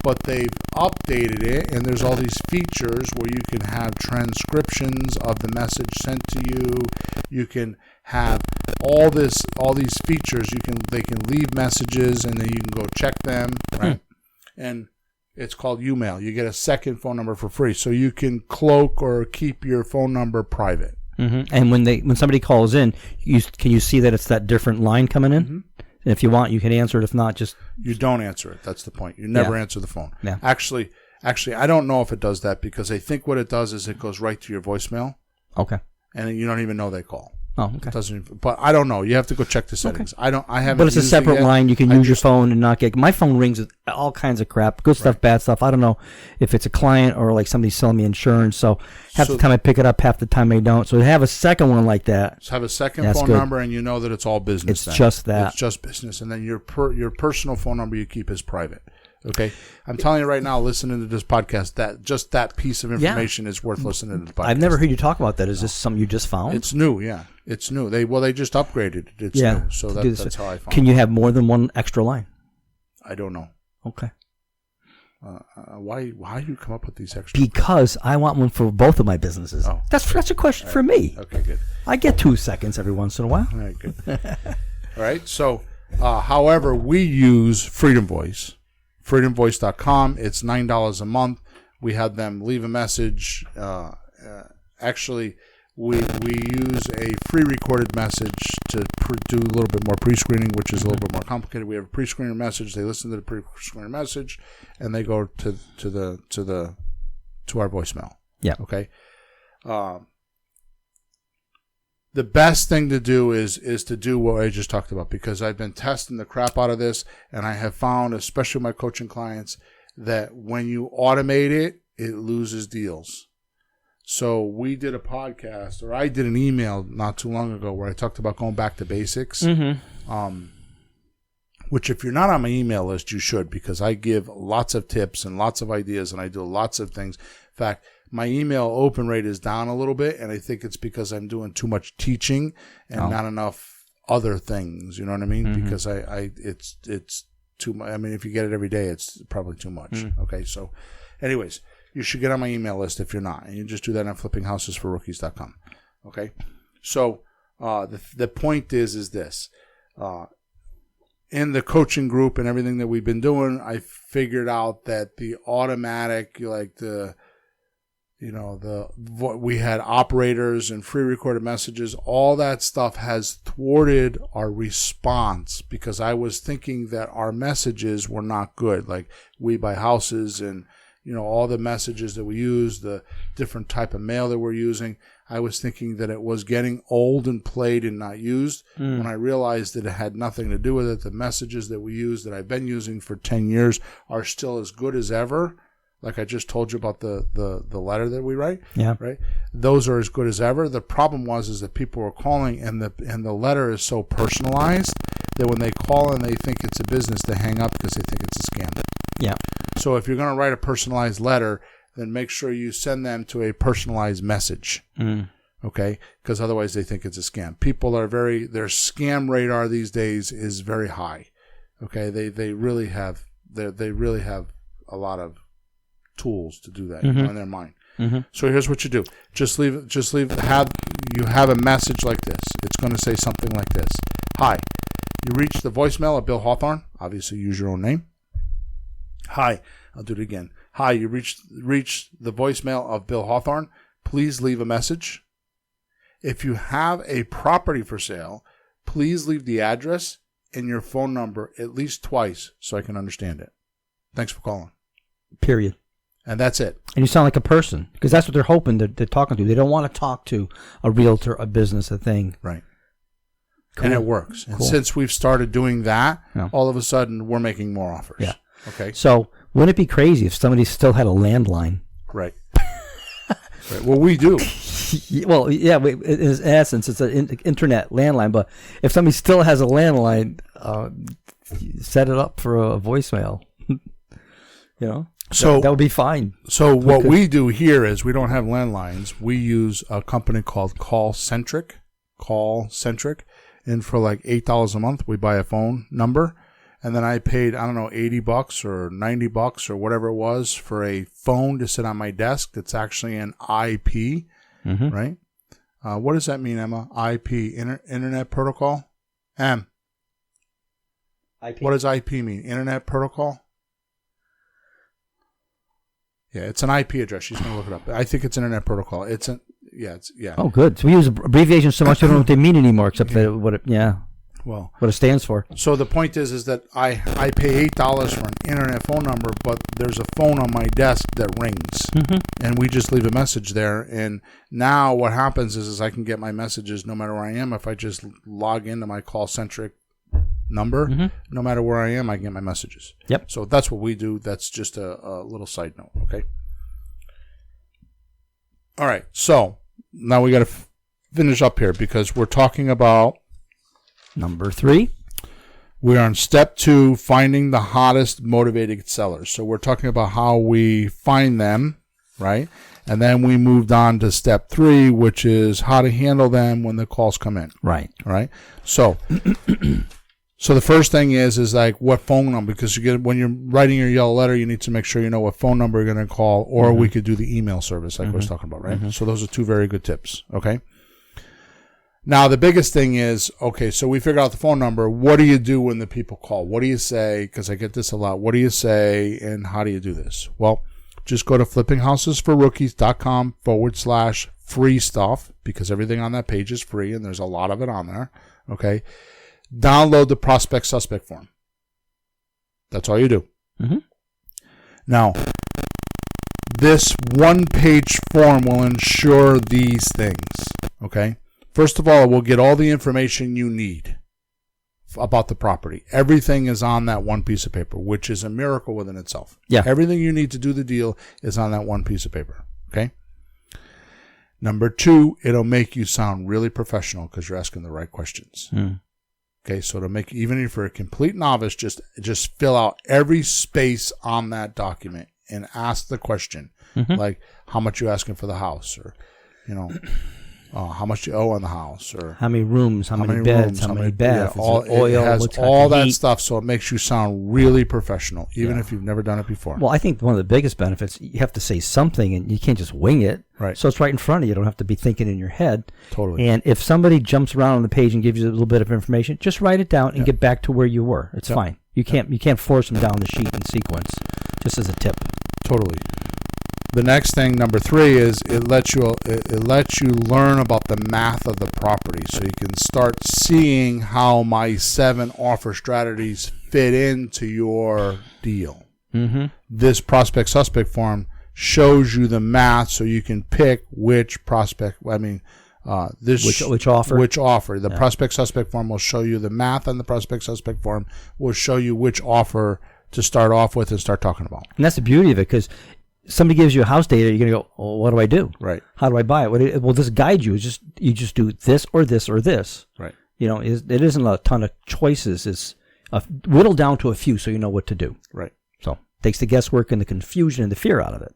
But they've updated it, and there's all these features where you can have transcriptions of the message sent to you. You can have all these features. They can leave messages, and then you can go check them, right? And it's called Umail. You get a second phone number for free, so you can cloak or keep your phone number private. And when somebody calls in, can you see that it's that different line coming in? And if you want, you can answer it. If not, just you don't answer it. That's the point. You never answer the phone. Yeah. Actually, I don't know if it does that because I think what it does is it goes right to your voicemail. Okay. And you don't even know they call. Oh, okay. It doesn't even, but I don't know. You have to go check the settings. Okay. I haven't. But it's a used separate it yet. line. You can use your phone and not get. My phone rings with all kinds of crap, good stuff, bad stuff. I don't know if it's a client or like somebody selling me insurance. So half the time I pick it up, half the time I don't. So to have a second one like that. So have a second phone number, and you know that it's all business. It's just that. It's just business, and then your personal phone number you keep as private. Okay, I'm telling you right now, listening to this podcast, that piece of information is worth listening to the podcast. I've never heard you talk about that. Is this something you just found? It's new, yeah. It's new. They just upgraded it. It's new, so that's how I found it. Can you have more than one extra line? I don't know. Okay. Why you come up with these extra? Because I want one for both of my businesses. Oh. That's a question for me. Okay, good. I get 2 seconds every once in a while. All right, good. All right. So, however, we use Freedom Voice. FreedomVoice.com. It's $9 a month. We have them leave a message. Actually, we use a free recorded message to do a little bit more pre-screening, which is a little bit more complicated. We have a pre-screener message. They listen to the pre-screener message, and they go to our voicemail. Yeah. Okay. The best thing to do is to do what I just talked about, because I've been testing the crap out of this, and I have found, especially my coaching clients, that when you automate it, it loses deals. So we did a podcast, or I did an email not too long ago where I talked about going back to basics, which if you're not on my email list, you should, because I give lots of tips and lots of ideas, and I do lots of things. In fact, my email open rate is down a little bit, and I think it's because I'm doing too much teaching and not enough other things. You know what I mean? Because it's too much. I mean, if you get it every day, it's probably too much. Okay, so anyways, you should get on my email list if you're not, and you just do that on flippinghousesforrookies.com. Okay, so the point is this. In the coaching group and everything that we've been doing, I figured out that the automatic, we had operators and free recorded messages. All that stuff has thwarted our response, because I was thinking that our messages were not good. Like we buy houses and, all the messages that we use, the different type of mail that we're using. I was thinking that it was getting old and played and not used. When I realized that it had nothing to do with it, the messages that we use that I've been using for 10 years are still as good as ever. Like I just told you about the letter that we write, right? Those are as good as ever. The problem is that people were calling, and the letter is so personalized that when they call and they think it's a business, they hang up because they think it's a scam. Yeah. So if you're going to write a personalized letter, then make sure you send them to a personalized message. Okay? Because otherwise they think it's a scam. People are their scam radar these days is very high. Okay? They really have a lot of tools to do that in their mind. So here's what you do. You have a message like this. It's going to say something like this. Hi, you reached the voicemail of Bill Hawthorne. Obviously use your own name. Hi, I'll do it again. Hi, you reached the voicemail of Bill Hawthorne. Please leave a message. If you have a property for sale, please leave the address and your phone number at least twice so I can understand it. Thanks for calling. Period. And that's it. And you sound like a person, because that's what they're hoping they're talking to. They don't want to talk to a realtor, a business, a thing. Right. Cool. And it works. And Cool. since we've started doing that, Yeah. all of a sudden we're making more offers. Yeah. Okay. So wouldn't it be crazy if somebody still had a landline? Right. Right. Well, we do. Well, yeah, in essence, it's an internet landline. But if somebody still has a landline, set it up for a voicemail. So that would be fine. So what we do here is we don't have landlines. We use a company called Call Centric, and for like $8 a month, we buy a phone number, and then I paid $80 or $90 or whatever it was for a phone to sit on my desk. That's actually an IP, right? What does that mean, Emma? IP, Internet Protocol. IP. What does IP mean? Internet Protocol. Yeah, it's an IP address. She's going to look it up. I think it's Internet Protocol. Yeah. Oh, good. So we use abbreviations so much we don't know what they mean anymore, except that what it stands for. So the point is that I pay $8 for an internet phone number, but there's a phone on my desk that rings, and we just leave a message there. And now what happens is I can get my messages no matter where I am. If I just log into my Call Centric number, no matter where I am, I can get my messages. Yep. So that's what we do. That's just a little side note. Okay. All right. So now we got to finish up here because we're talking about number 3. We're on step 2, finding the hottest motivated sellers. So we're talking about how we find them, right? And then we moved on to step 3, which is how to handle them when the calls come in. Right. Right. So the first thing is like what phone number, because when you're writing your yellow letter, you need to make sure you know what phone number you're going to call, or we could do the email service like I was talking about, right? So those are 2 very good tips. Okay. Now the biggest thing is, okay, so we figure out the phone number. What do you do when the people call? What do you say? Because I get this a lot. What do you say and how do you do this? Well, just go to flippinghousesforrookies.com/free stuff, because everything on that page is free and there's a lot of it on there. Okay. Download the prospect suspect form. That's all you do. Now, this one-page form will ensure these things. Okay. First of all, it will get all the information you need about the property. Everything is on that one piece of paper, which is a miracle within itself. Yeah. Everything you need to do the deal is on that one piece of paper. Okay. Number 2, it'll make you sound really professional because you're asking the right questions. Okay. So to make, even if you're a complete novice, just fill out every space on that document and ask the question, like how much you asking for the house, or, how much you owe on the house, or how many rooms, how many beds, how many baths, oil, it has what type all of that heat. stuff, so it makes you sound really professional, even if you've never done it before. Well, I think one of the biggest benefits, you have to say something, and you can't just wing it. Right. So it's right in front of you. You don't have to be thinking in your head. Totally. And if somebody jumps around on the page and gives you a little bit of information, just write it down and get back to where you were. It's fine. You can't force them down the sheet in sequence. Just as a tip. Totally. The next thing, number 3, is it lets you learn about the math of the property, so you can start seeing how my 7 offer strategies fit into your deal. This prospect suspect form shows you the math, so you can pick which prospect. Which offer. The prospect suspect form will show you the math, and the prospect suspect form will show you which offer to start off with and start talking about. And that's the beauty of it, because somebody gives you a house data, you're going to go, well, what do I do? Right. How do I buy it? Well, this guide you. You just do this or this or this. Right. It isn't a ton of choices. It's whittled down to a few, so you know what to do. Right. So Takes the guesswork and the confusion and the fear out of it.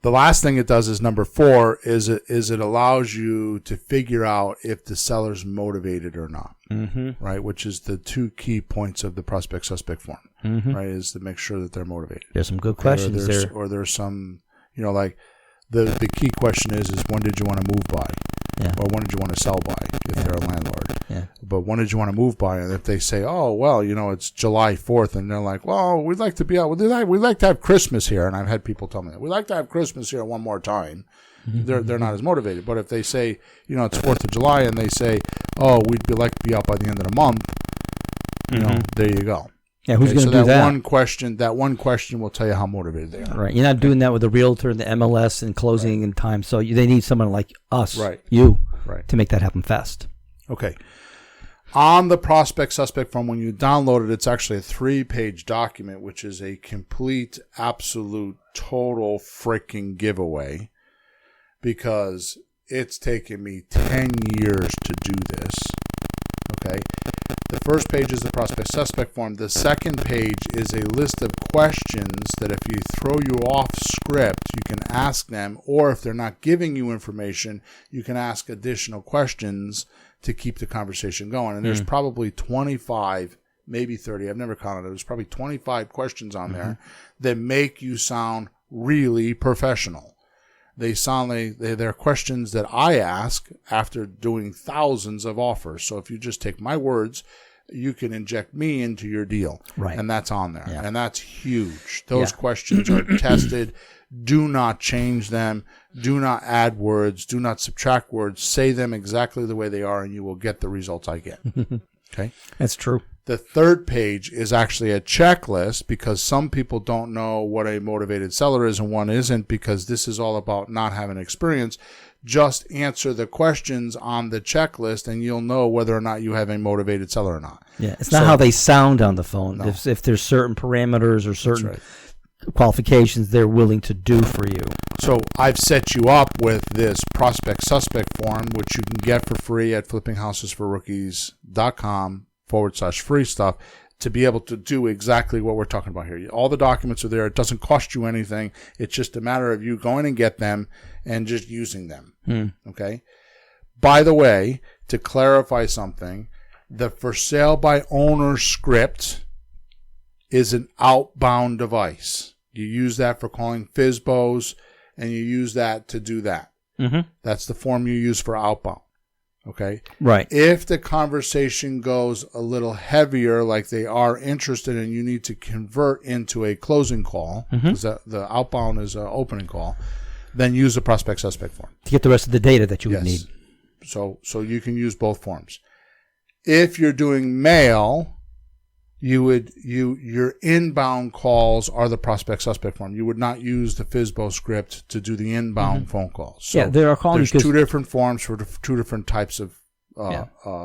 The last thing it does is number 4 is it allows you to figure out if the seller's motivated or not, right? Which is the 2 key points of the prospect suspect form, right? Is to make sure that they're motivated. There's some good questions there. Or there's some, like the key question is when did you want to move by? Yeah. Or when did you want to sell by if they're a landlord? Yeah. But when did you want to move by? And if they say, oh, well, it's July 4th, and they're like, well, we'd like to be out. We'd like to have Christmas here. And I've had people tell me that. We'd like to have Christmas here one more time. They're not as motivated. But if they say, it's 4th of July, and they say, oh, we'd like to be out by the end of the month, there you go. Yeah, who's going to do that? That one question will tell you how motivated they are. Right. You're not doing that with the realtor and the MLS and closing in time. So they need someone like us, right? To make that happen fast. Okay. On the prospect suspect form, when you download it, it's actually a 3-page document, which is a complete, absolute, total freaking giveaway, because it's taken me 10 years to do this. Okay. The first page is the prospect suspect form. The second page is a list of questions that if you throw you off script, you can ask them, or if they're not giving you information, you can ask additional questions to keep the conversation going. And there's probably 25, maybe 30, I've never counted it. There's probably 25 questions on there that make you sound really professional. They sound like they're questions that I ask after doing thousands of offers. So if you just take my words, you can inject me into your deal. Right. And that's on there. Yeah. And that's huge. Those questions are tested. Do not change them. Do not add words. Do not subtract words. Say them exactly the way they are, and you will get the results I get. Okay? That's true. The third page is actually a checklist, because some people don't know what a motivated seller is and one isn't, because this is all about not having experience. Just answer the questions on the checklist and you'll know whether or not you have a motivated seller or not. Yeah, it's not how they sound on the phone. No. If there's certain parameters or certain qualifications they're willing to do for you. So I've set you up with this prospect suspect form, which you can get for free at flippinghouses4rookies.com/free stuff, to be able to do exactly what we're talking about here. All the documents are there. It doesn't cost you anything. It's just a matter of you going and get them and just using them. Okay? By the way, to clarify something, the for sale by owner script is an outbound device. You use that for calling FSBOs, and you use that to do that. That's the form you use for outbound. Okay? Right. If the conversation goes a little heavier, like they are interested and you need to convert into a closing call, because the outbound is an opening call, then use the prospect suspect form. To get the rest of the data that you would need. So you can use both forms. If you're doing mail, your inbound calls are the prospect suspect form. You would not use the FSBO script to do the inbound phone calls. So they are calling there's you. There's 2 different forms for 2 different types of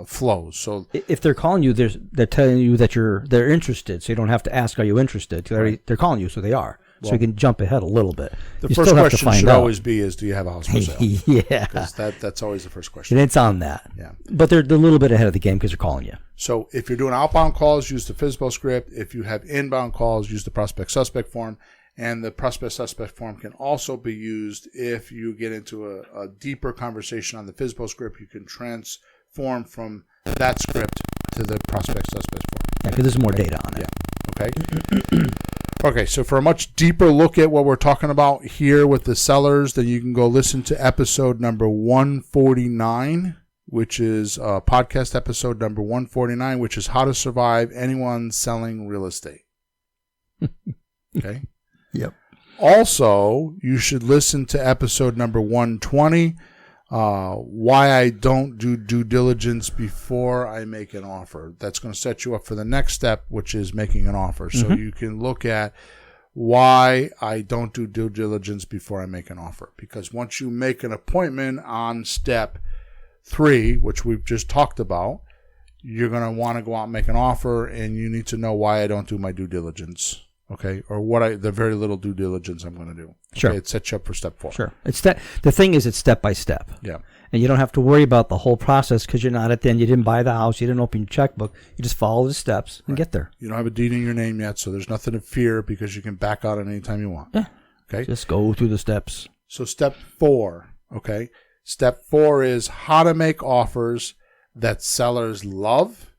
flows. So if they're calling you, they're telling you that they're interested. So you don't have to ask, "Are you interested?" They're calling you, so they are. So you can jump ahead a little bit. The first question should always be is, do you have a house for sale? Yeah. Because that's always the first question. And it's on that. Yeah. But they're a little bit ahead of the game because they're calling you. So if you're doing outbound calls, use the FSBO script. If you have inbound calls, use the prospect suspect form. And the prospect suspect form can also be used if you get into a deeper conversation on the FSBO script. You can transform from that script to the prospect suspect form. Yeah, because there's more data on it. Yeah. Okay. Okay, so for a much deeper look at what we're talking about here with the sellers, then you can go listen to episode number 149, which is podcast episode number 149, which is how to survive anyone selling real estate. Okay? Yep. Also, you should listen to episode number 120, why I don't do due diligence before I make an offer. That's going to set you up for the next step, which is making an offer. So you can look at why I don't do due diligence before I make an offer. Because once you make an appointment on step 3, which we've just talked about, you're going to want to go out and make an offer, and you need to know why I don't do my due diligence Okay, or the very little due diligence I'm going to do. Okay? Sure. It sets you up for step 4. Sure. The thing is, it's step by step. Yeah. And you don't have to worry about the whole process because you're not at the end. You didn't buy the house. You didn't open your checkbook. You just follow the steps and get there. You don't have a deed in your name yet, so there's nothing to fear because you can back out at any time you want. Yeah. Okay. Just go through the steps. So step 4, okay? Step 4 is how to make offers that sellers love.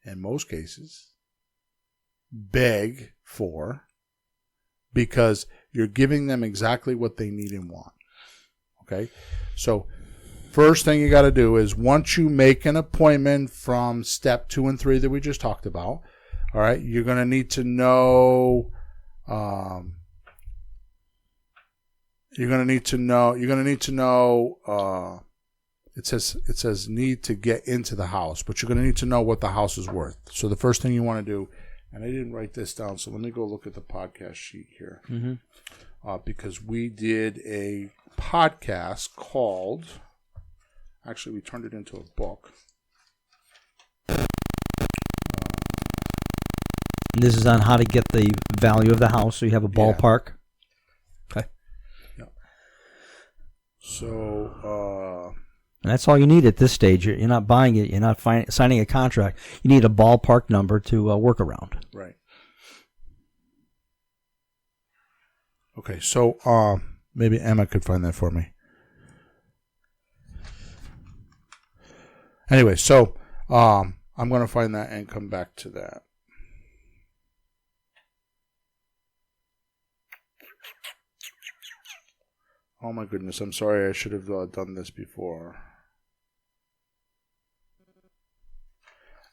In most cases, beg for, because you're giving them exactly what they need and want. Okay? So first thing you got to do is once you make an appointment from step 2 and 3 that we just talked about, all right, you're going to need to know it says need to get into the house, but you're going to need to know what the house is worth. So the first thing you want to do, and I didn't write this down, so let me go look at the podcast sheet here. Because we did a podcast called, actually we turned it into a book. And this is on how to get the value of the house, so you have a ballpark. Okay. Yeah. So, and that's all you need at this stage. You're not buying it. You're not signing a contract. You need a ballpark number to work around. Right. Okay, so maybe Emma could find that for me. Anyway, so I'm going to find that and come back to that. Oh my goodness, I'm sorry. I should have done this before.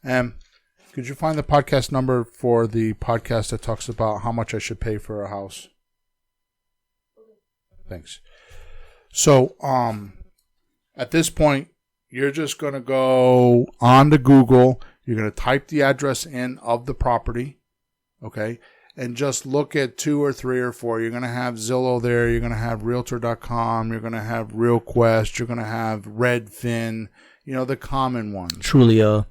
Could you find the podcast number for the podcast that talks about how much I should pay for a house? Thanks. So, at this point, you're just going to go on to Google. You're going to type the address in of the property, okay? And just look at 2 or 3 or 4. You're going to have Zillow there. You're going to have Realtor.com. You're going to have RealQuest. You're going to have Redfin. You know, the common ones. Trulia.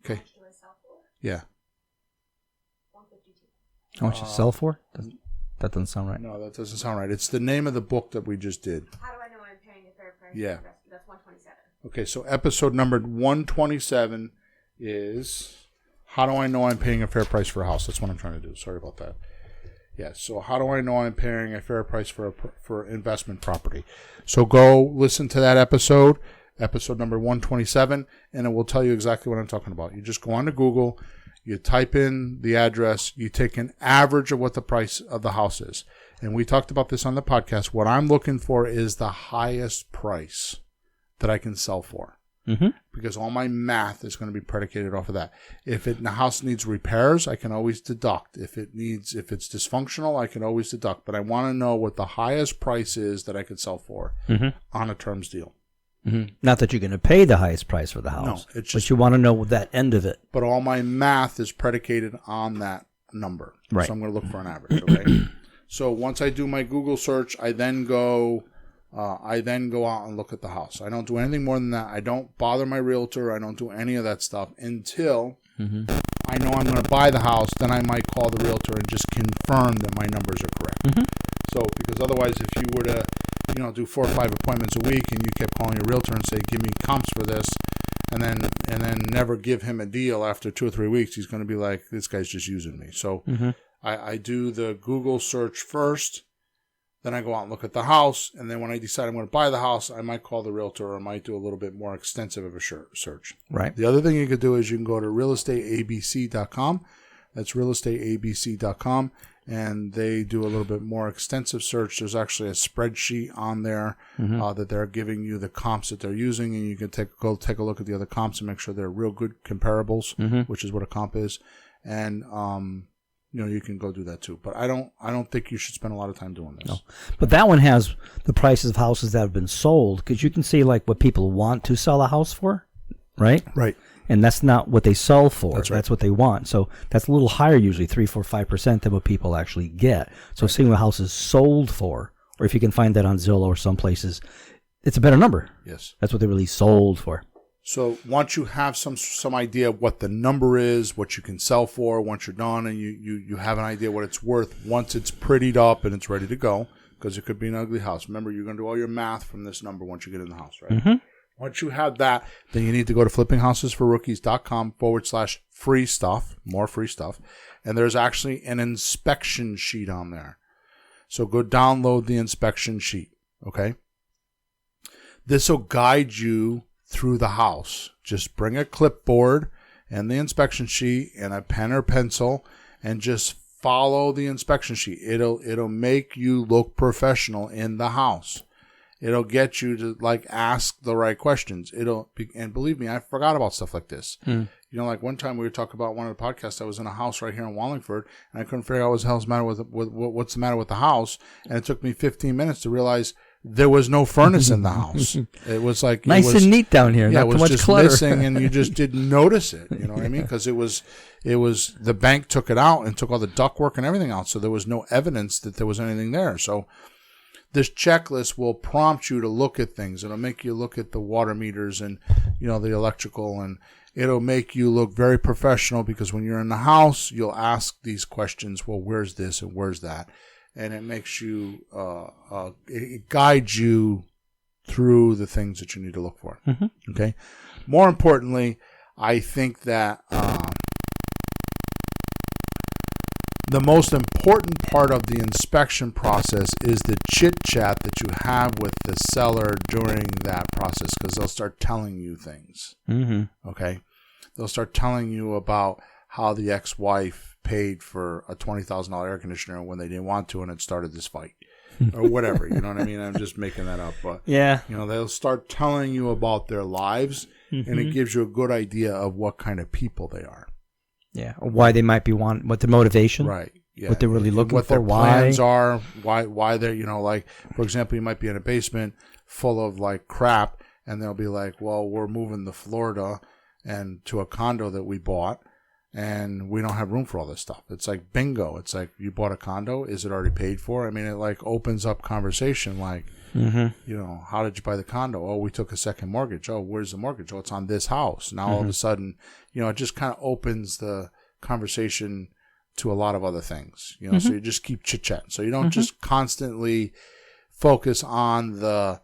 Okay. Yeah. How much does it sell for? That doesn't sound right. No, that doesn't sound right. It's the name of the book that we just did. How do I know I'm paying a fair price? Yeah. That's 127. Okay, so episode number 127 is how do I know I'm paying a fair price for a house? That's what I'm trying to do. Sorry about that. Yeah, so how do I know I'm paying a fair price for investment property? So go listen to that episode number 127, and it will tell you exactly what I'm talking about. You just go on to Google, you type in the address, you take an average of what the price of the house is. And we talked about this on the podcast. What I'm looking for is the highest price that I can sell for. Mm-hmm. Because all my math is going to be predicated off of that. If the house needs repairs, I can always deduct. If it's dysfunctional, I can always deduct. But I want to know what the highest price is that I could sell for on a terms deal. Mm-hmm. Not that you're going to pay the highest price for the house. No, it's just, but you want to know that end of it. But all my math is predicated on that number. Right. So I'm going to look for an average. Okay. So once I do my Google search, I then go out and look at the house. I don't do anything more than that. I don't bother my realtor. I don't do any of that stuff until I know I'm going to buy the house. Then I might call the realtor and just confirm that my numbers are correct. Mm-hmm. So, because otherwise, if you were to, do 4 or 5 appointments a week and you kept calling your realtor and say, give me comps for this, and then never give him a deal after 2 or 3 weeks, he's going to be like, this guy's just using me. So I do the Google search first. Then I go out and look at the house, and then when I decide I'm going to buy the house, I might call the realtor or I might do a little bit more extensive of a search. Right. The other thing you could do is you can go to realestateabc.com. That's realestateabc.com, and they do a little bit more extensive search. There's actually a spreadsheet on there that they're giving you the comps that they're using, and you can take a look at the other comps and make sure they're real good comparables, which is what a comp is, and you can go do that too. But I don't think you should spend a lot of time doing this. No. But that one has the prices of houses that have been sold, because you can see like what people want to sell a house for, right? Right. And that's not what they sell for. That's right. That's what they want. So that's a little higher usually, 3, 4, 5% than what people actually get. So seeing what a house is sold for, or if you can find that on Zillow or some places, it's a better number. Yes. That's what they really sold for. So once you have some idea of what the number is, what you can sell for, once you're done and you have an idea what it's worth, once it's prettied up and it's ready to go, because it could be an ugly house. Remember, you're going to do all your math from this number once you get in the house, right? Mm-hmm. Once you have that, then you need to go to flippinghousesforrookies.com/free stuff, more free stuff. And there's actually an inspection sheet on there. So go download the inspection sheet, okay? This will guide you through the house. Just bring a clipboard and the inspection sheet and a pen or pencil and just follow the inspection sheet. It'll make you look professional in the house. It'll get you to ask the right questions. And believe me, I forgot about stuff like this. You know, like one time we were talking about one of the podcasts. I was in a house right here in Wallingford, and I couldn't figure out what the hell's the matter what's the matter with the house. And it took me 15 minutes to realize there was no furnace in the house. It was like nice and neat down here. Yeah, not it too was much just clutter. missing, and you just didn't notice it. You know what I mean? Because it was the bank took it out and took all the ductwork and everything out, so there was no evidence that there was anything there. So this checklist will prompt you to look at things. It'll make you look at the water meters and the electrical, and it'll make you look very professional, because when you're in the house, you'll ask these questions. Well, where's this and where's that? And it makes you, it guides you through the things that you need to look for. Mm-hmm. Okay. More importantly, I think that the most important part of the inspection process is the chit chat that you have with the seller during that process, because they'll start telling you things. Mm-hmm. Okay. They'll start telling you about how the ex-wife paid for a $20,000 air conditioner when they didn't want to, and it started this fight or whatever. You know what I mean? I'm just making that up, but yeah, they'll start telling you about their lives, and it gives you a good idea of what kind of people they are. Yeah, or why they might be what the motivation, right? Yeah, what they're really looking what for, their plans why are, why they're like, for example, you might be in a basement full of crap, and they'll be like, well, we're moving to Florida and to a condo that we bought, and we don't have room for all this stuff. It's like bingo. It's like, you bought a condo. Is it already paid for? I mean, it opens up conversation. How did you buy the condo? Oh, we took a second mortgage. Oh, where's the mortgage? Oh, it's on this house. Now, all of a sudden, it just kind of opens the conversation to a lot of other things. So you just keep chit-chatting. So you don't just constantly focus on the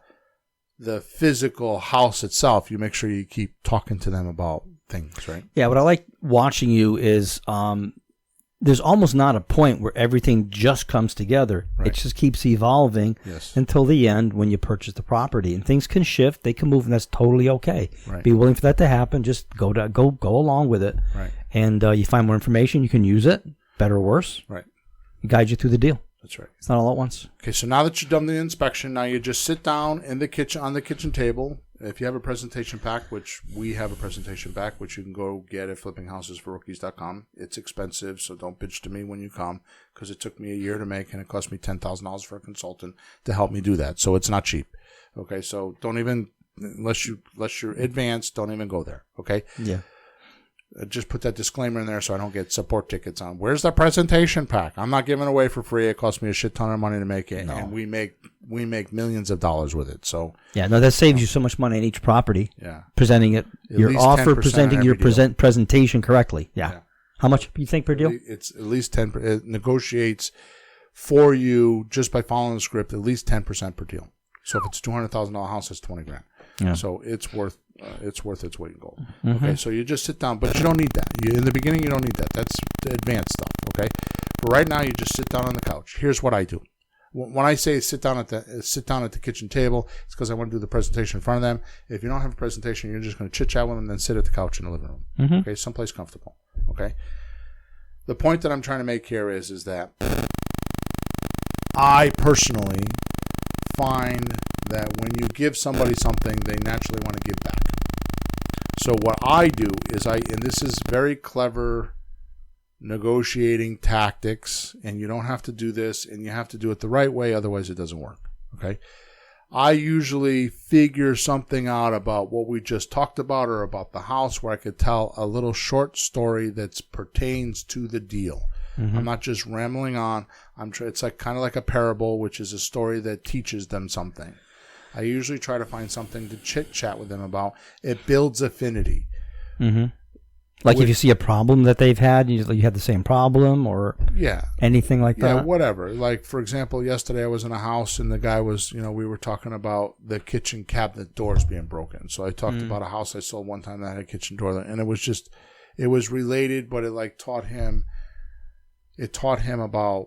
physical house itself. You make sure you keep talking to them about things, right? Yeah, what I like watching you is there's almost not a point where everything just comes together. Right. It just keeps evolving until the end when you purchase the property. And things can shift, they can move, and that's totally okay. Right. Be willing for that to happen. Just go along with it. Right. And you find more information, you can use it, better or worse. Right. Guide you through the deal. That's right. It's not all at once. Okay, so now that you've done the inspection, now you just sit down in the kitchen, on the kitchen table. If you have a presentation pack, which we have a presentation pack, which you can go get at flippinghousesforrookies.com. It's expensive, so don't bitch to me when you come, because it took me a year to make, and it cost me $10,000 for a consultant to help me do that. So it's not cheap. Okay, so don't even, unless you're advanced, don't even go there. Okay. Yeah. Just put that disclaimer in there so I don't get support tickets on. Where's the presentation pack? I'm not giving it away for free. It costs me a shit ton of money to make it, and we make millions of dollars with it. So yeah, no, that saves you so much money on each property. Yeah, presenting it, at your least offer, 10% presenting on your every presentation correctly. Yeah. How much you think per deal? It's at least 10. It negotiates for you just by following the script. At least 10% per deal. So if it's $200,000 house, it's $20,000. Yeah. So it's worth its weight in gold. Okay, so you just sit down, but you don't need that. In the beginning, you don't need that. That's the advanced stuff. Okay, but right now, you just sit down on the couch. Here's what I do. When I say sit down at the kitchen table, it's because I want to do the presentation in front of them. If you don't have a presentation, you're just going to chit chat with them, and then sit at the couch in the living room. Okay, someplace comfortable. Okay. The point that I'm trying to make here is that I personally find that when you give somebody something, they naturally want to give back. So what I do is and this is very clever negotiating tactics, and you don't have to do this, and you have to do it the right way, otherwise it doesn't work. Okay? I usually figure something out about what we just talked about, or about the house, where I could tell a little short story that pertains to the deal. I'm not just rambling on. It's kind of like a parable, which is a story that teaches them something. I usually try to find something to chit-chat with them about. It builds affinity. Mm-hmm. Like if you see a problem that they've had, you have the same problem or anything like that? Yeah, whatever. Like, for example, yesterday I was in a house and the guy was, we were talking about the kitchen cabinet doors being broken. So I talked about a house I sold one time that had a kitchen door, and it was related, but it taught him about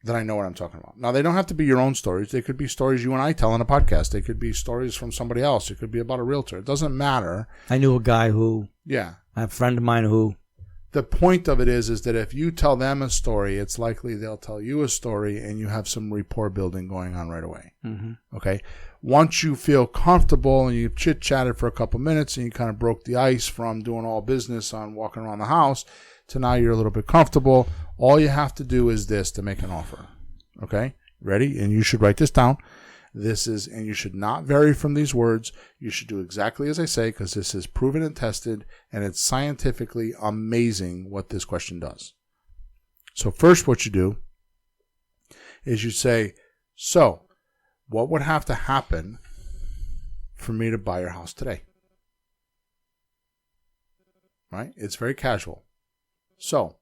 that I know what I'm talking about. Now, they don't have to be your own stories. They could be stories you and I tell in a podcast. They could be stories from somebody else. It could be about a realtor. It doesn't matter. I knew a guy who... Yeah. I have a friend of mine who... The point of it is that if you tell them a story, it's likely they'll tell you a story and you have some rapport building going on right away. Mm-hmm. Okay? Once you feel comfortable and you chit-chatted for a couple minutes and you kind of broke the ice from doing all business on walking around the house to now you're a little bit comfortable, all you have to do is this to make an offer. Okay? Ready? And you should write this down. And you should not vary from these words. You should do exactly as I say because this is proven and tested, and it's scientifically amazing what this question does. So first what you do is you say, so what would have to happen for me to buy your house today? Right? It's very casual. So,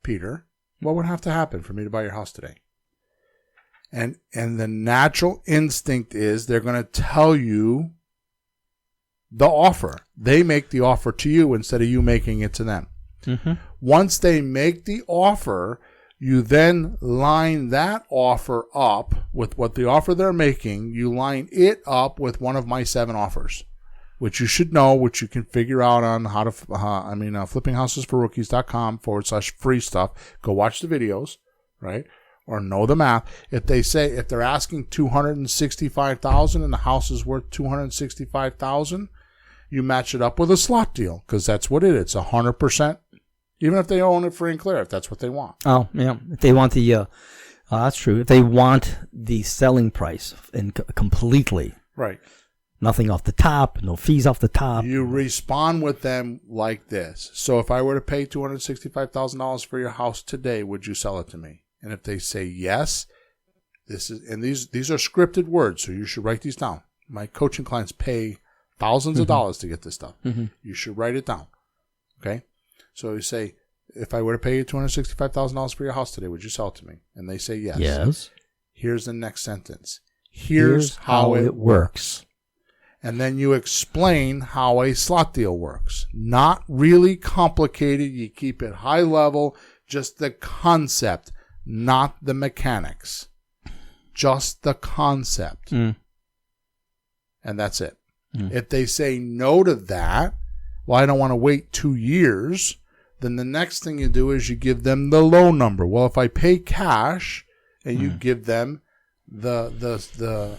Peter, what would have to happen for me to buy your house today? And the natural instinct is they're going to tell you the offer. They make the offer to you instead of you making it to them. Mm-hmm. Once they make the offer, you then line that offer up with what the offer they're making. You line it up with one of my 7 offers, which you should know, which you can figure out on flippinghousesforrookies.com/free stuff. Go watch the videos, right? Or know the math. If they're asking $265,000 and the house is worth $265,000, you match it up with a slot deal because that's what it is. It's 100%. Even if they own it free and clear, if that's what they want. Oh yeah, if they want the, that's true. If they want the selling price completely, right? Nothing off the top, no fees off the top. You respond with them like this. So if I were to pay $265,000 for your house today, would you sell it to me? And if they say yes, these are scripted words, so you should write these down. My coaching clients pay thousands of dollars to get this stuff. Mm-hmm. You should write it down. Okay? So you say, if I were to pay you $265,000 for your house today, would you sell it to me? And they say yes. Yes. Here's the next sentence. Here's how it works. And then you explain how a slot deal works. Not really complicated. You keep it high level, just the concept. Not the mechanics, just the concept. And that's it. If they say no to that, well, I don't want to wait 2 years, then the next thing you do is you give them the low number. Well, if I pay cash and you give them the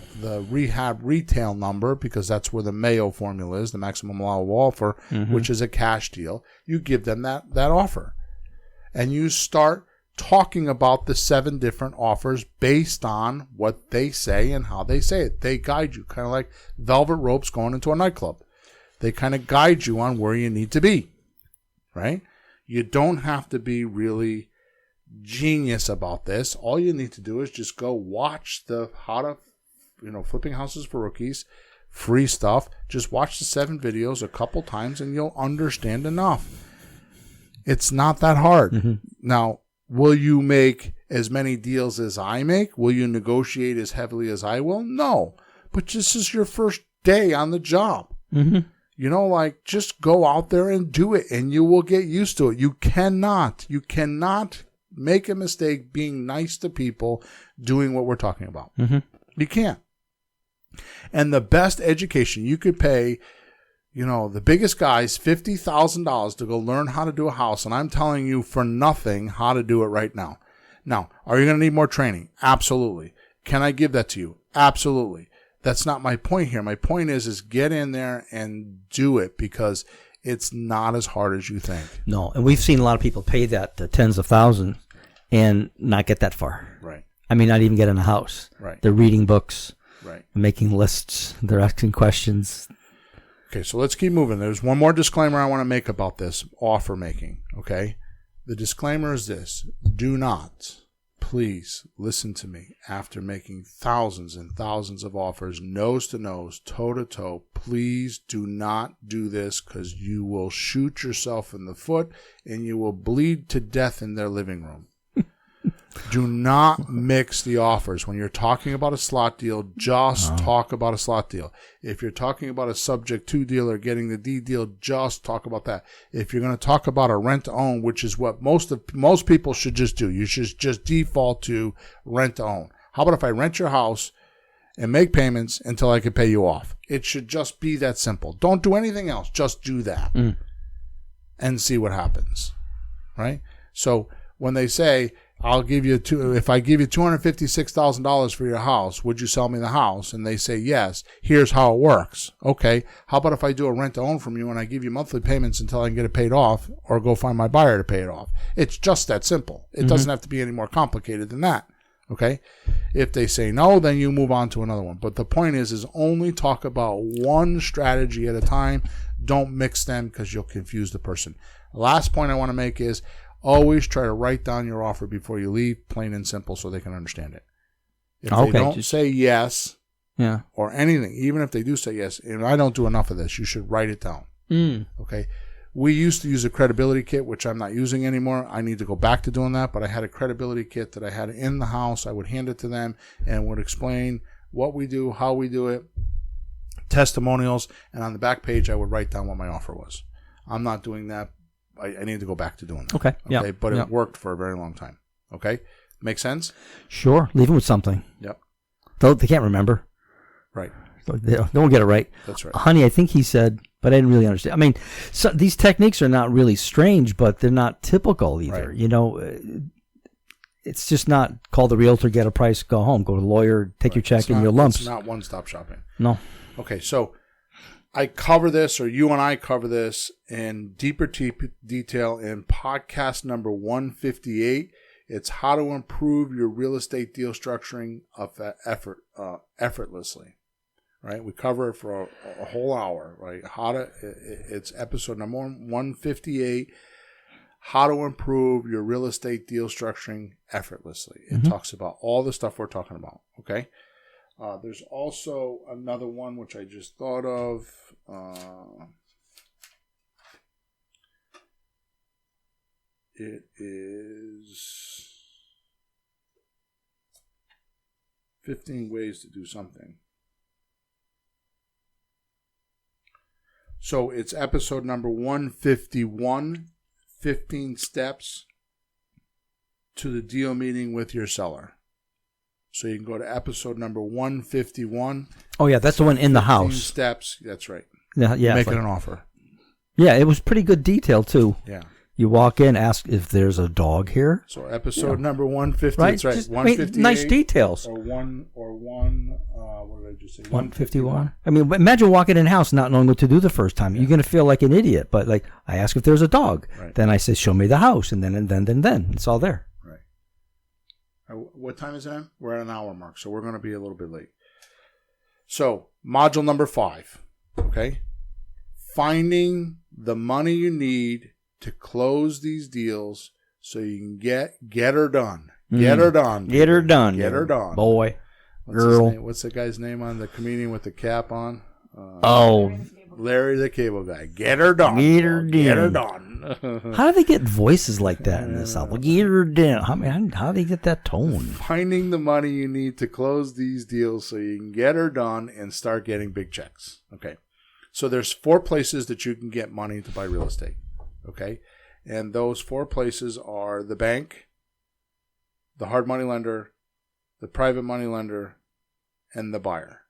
rehab retail number, because that's where the Mayo formula is, the maximum allowable offer, which is a cash deal, you give them that offer. And you start talking about the 7 different offers based on what they say and how they say it. They guide you, kind of like velvet ropes going into a nightclub. They kind of guide you on where you need to be, right? You don't have to be really genius about this. All you need to do is just go watch the Flipping Houses for Rookies, free stuff. Just watch the 7 videos a couple times and you'll understand enough. It's not that hard. Mm-hmm. Now, will you make as many deals as I make? Will you negotiate as heavily as I will? No. But this is your first day on the job. Mm-hmm. Just go out there and do it, and you will get used to it. You cannot make a mistake being nice to people doing what we're talking about. Mm-hmm. You can't. And the best education you could pay, the biggest guys, $50,000 to go learn how to do a house. And I'm telling you for nothing how to do it right now. Now, are you going to need more training? Absolutely. Can I give that to you? Absolutely. That's not my point here. My point is get in there and do it because it's not as hard as you think. No. And we've seen a lot of people pay that tens of thousands and not get that far. Right. I mean, not even get in a house. Right. They're reading books. Right. Making lists. They're asking questions. Okay, so let's keep moving. There's one more disclaimer I want to make about this offer making, okay? The disclaimer is this. Do not, please listen to me. After making thousands and thousands of offers, nose to nose, toe to toe, please do not do this, because you will shoot yourself in the foot and you will bleed to death in their living room. Do not mix the offers. When you're talking about a slot deal, just talk about a slot deal. If you're talking about a subject to deal or getting the D deal, just talk about that. If you're going to talk about a rent to own, which is what most people should just do, you should just default to rent to own. How about if I rent your house and make payments until I can pay you off? It should just be that simple. Don't do anything else. Just do that and see what happens, right? So when they say, if I give you $256,000 for your house, would you sell me the house? And they say yes. Here's how it works. Okay. How about if I do a rent to own from you and I give you monthly payments until I can get it paid off, or go find my buyer to pay it off? It's just that simple. It doesn't have to be any more complicated than that. Okay. If they say no, then you move on to another one. But the point is only talk about one strategy at a time. Don't mix them, because you'll confuse the person. The last point I want to make is, always try to write down your offer before you leave, plain and simple, so they can understand it. If they don't say yes or anything, even if they do say yes, and I don't do enough of this, you should write it down. Okay? We used to use a credibility kit, which I'm not using anymore. I need to go back to doing that, but I had a credibility kit that I had in the house. I would hand it to them and would explain what we do, how we do it, testimonials, and on the back page I would write down what my offer was. I'm not doing that. I need to go back to doing that. Okay. Yeah. But it worked for a very long time. Okay. Make sense? Sure. Leave them with something. Yep. Though they can't remember. Right. So they don't get it right. That's right. Honey, I think he said, but I didn't really understand. I mean, these techniques are not really strange, but they're not typical either. Right. You know, it's just not call the realtor, get a price, go home, go to the lawyer, take your check and your lumps. It's not one-stop shopping. No. Okay. So I cover this, or you and I cover this in deeper detail in podcast number 158. It's how to improve your real estate deal structuring effortlessly. Right? We cover it for a whole hour. Right? It's episode number 158. How to improve your real estate deal structuring effortlessly. It talks about all the stuff we're talking about. Okay. There's also another one which I just thought of. It is 15 ways to do something. So it's episode number 151, 15 steps to the deal meeting with your seller. So you can go to episode number 151. Oh, yeah, that's the one in the house. Steps. That's right. Yeah, Making an offer. Yeah, it was pretty good detail, too. Yeah. You walk in, ask if there's a dog here. So episode number 150. Right? That's right. Just, 158. nice details. Or one. What did I just say? 151. I mean, imagine walking in a house not knowing what to do the first time. You're going to feel like an idiot. But like, I ask if there's a dog. Right. Then I say, show me the house, and then it's all there. What time is it on? We're at an hour mark, so we're going to be a little bit late. So, module number 5, okay? Finding the money you need to close these deals so you can get her done. Get her done. Get her done. Get her done. Boy. What's girl. What's the guy's name on the comedian with the cap on? Larry the Cable Guy. Get her done. Get her done. Get her done. How do they get voices like that in this album? Get her done. How do they get that tone? Finding the money you need to close these deals so you can get her done and start getting big checks. Okay. So there's 4 places that you can get money to buy real estate. Okay. And those 4 places are the bank, the hard money lender, the private money lender, and the buyer.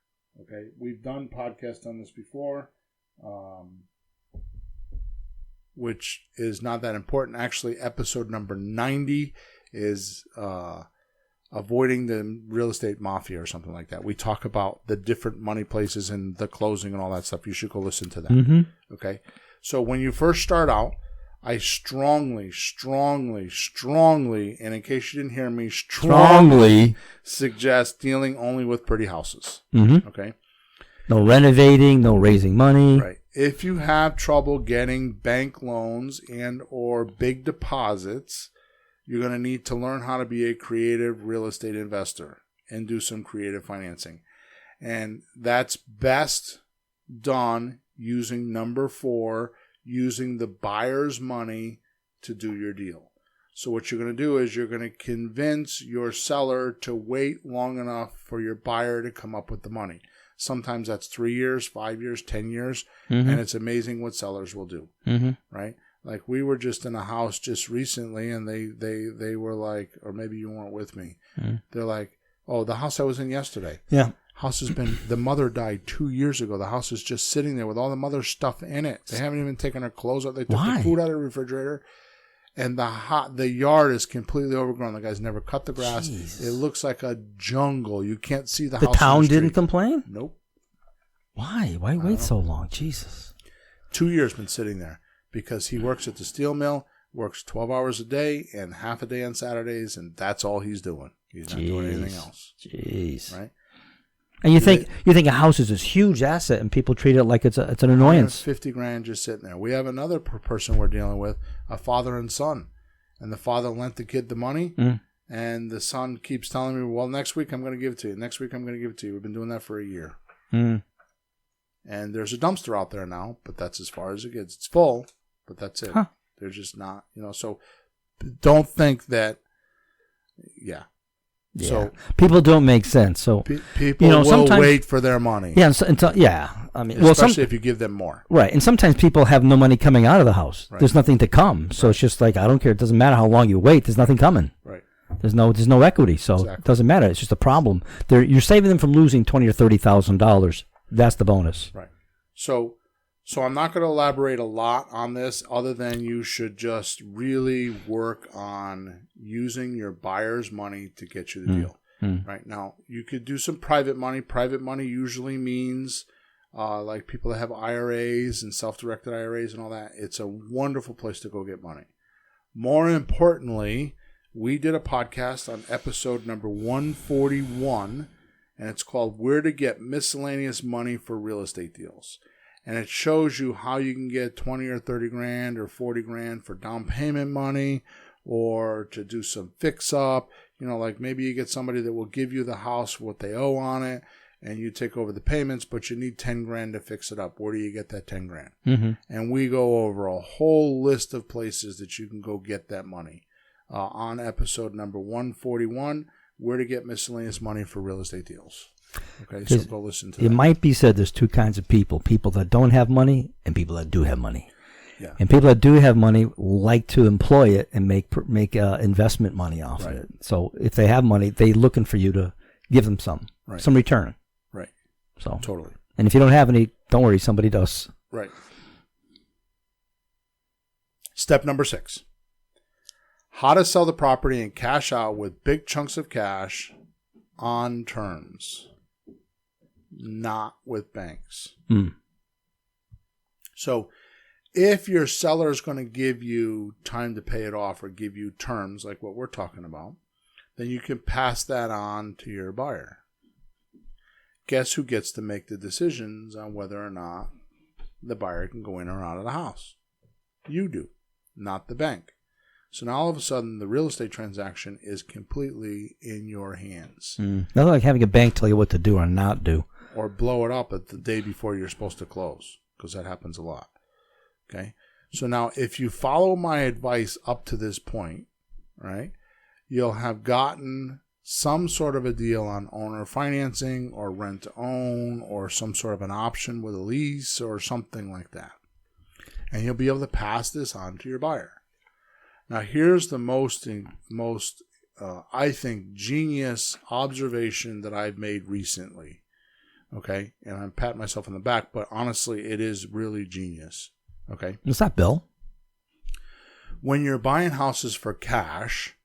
Okay. We've done podcasts on this before, which is not that important. Actually, episode number 90 is avoiding the real estate mafia or something like that. We talk about the different money places and the closing and all that stuff. You should go listen to that. Mm-hmm. Okay. So when you first start out, I strongly, and in case you didn't hear me, strongly suggest dealing only with pretty houses. Mm-hmm. Okay. No renovating, no raising money. Right. If you have trouble getting bank loans and or big deposits, You're going to need to learn how to be a creative real estate investor and do some creative financing. And that's best done using number 4, using the buyer's money to do your deal. So what you're going to do is you're going to convince your seller to wait long enough for your buyer to come up with the money. Sometimes that's 3 years, 5 years, 10 years, and it's amazing what sellers will do, right? Like we were just in a house just recently, and they were like, or maybe you weren't with me. They're like, oh, the house I was in yesterday. Yeah. House has been, the mother died 2 years ago. The house is just sitting there with all the mother's stuff in it. They haven't even taken her clothes out. They took the food out of the refrigerator. And the yard is completely overgrown. The guy's never cut the grass. Jeez. It looks like a jungle. You can't see the The house. town in the didn't street. complain? Nope. Why? Why wait so long? Jesus. 2 years been sitting there because he works at the steel mill, works 12 hours a day and half a day on Saturdays, and that's all he's doing. He's not doing anything else. Jeez. Right? And you think a house is this huge asset, and people treat it like it's an annoyance. $50,000 just sitting there. We have another person we're dealing with, a father and son, and the father lent the kid the money, and the son keeps telling me, "Well, next week I'm going to give it to you. Next week I'm going to give it to you." We've been doing that for a year, and there's a dumpster out there now, but that's as far as it gets. It's full, but that's it. They're just not, So don't think that, Yeah. So people don't make sense. So people will wait for their money. Yeah, I mean, especially if you give them more. Right, and sometimes people have no money coming out of the house. Right. There's nothing to come, so it's just like I don't care. It doesn't matter how long you wait. There's nothing coming. Right. There's no equity, so it doesn't matter. It's just a problem. You're saving them from losing $20,000 or $30,000. That's the bonus. Right. So I'm not going to elaborate a lot on this, other than you should just really work on using your buyer's money to get you the deal. Right now, you could do some private money. Private money usually means like people that have IRAs and self-directed IRAs and all that. It's a wonderful place to go get money. More importantly, we did a podcast on episode number 141, and it's called "Where to Get Miscellaneous Money for Real Estate Deals." And it shows you how you can get 20 or 30 grand or 40 grand for down payment money, or to do some fix up. Like maybe you get somebody that will give you the house what they owe on it, and you take over the payments, but you need 10 grand to fix it up. Where do you get that 10 grand? And we go over a whole list of places that you can go get that money on episode number 141, "Where to Get Miscellaneous Money for Real Estate Deals." Okay, so go listen to that. It might be said there's two kinds of people that don't have money and people that do have money. Yeah. And people that do have money like to employ it and make investment money off of it. So if they have money, they're looking for you to give them some return. Right. So totally. And if you don't have any, don't worry, somebody does. Right. Step number 6. How to sell the property and cash out with big chunks of cash on terms, not with banks. So if your seller is going to give you time to pay it off or give you terms like what we're talking about, then you can pass that on to your buyer. Guess who gets to make the decisions on whether or not the buyer can go in or out of the house? You do, not the bank. So now all of a sudden the real estate transaction is completely in your hands. Nothing like having a bank tell you what to do or not do. Or blow it up at the day before you're supposed to close, because that happens a lot. Okay? So now if you follow my advice up to this point, right, you'll have gotten some sort of a deal on owner financing or rent to own or some sort of an option with a lease or something like that. And you'll be able to pass this on to your buyer. Now, here's the most I think, genius observation that I've made recently. Okay? And I'm patting myself on the back, but honestly, it is really genius. Okay? What's that, Bill? When you're buying houses for cash,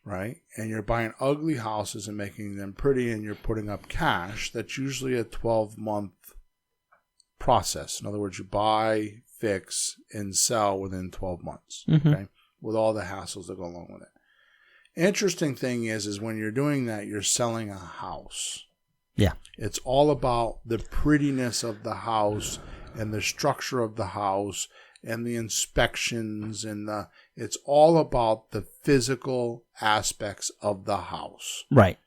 right, and you're buying ugly houses and making them pretty and you're putting up cash, that's usually a 12-month process. In other words, you buy, fix, and sell within 12 months. Okay? With all the hassles that go along with it. Interesting thing is when you're doing that, you're selling a house. Yeah. It's all about the prettiness of the house and the structure of the house and the inspections and It's all about the physical aspects of the house. Right.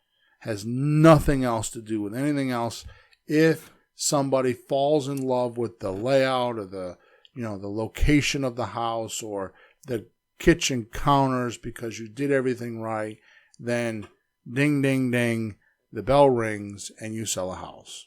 Has nothing else to do with anything else. If somebody falls in love with the layout or the location of the house or the kitchen counters because you did everything right, then ding, ding, ding, the bell rings and you sell a house.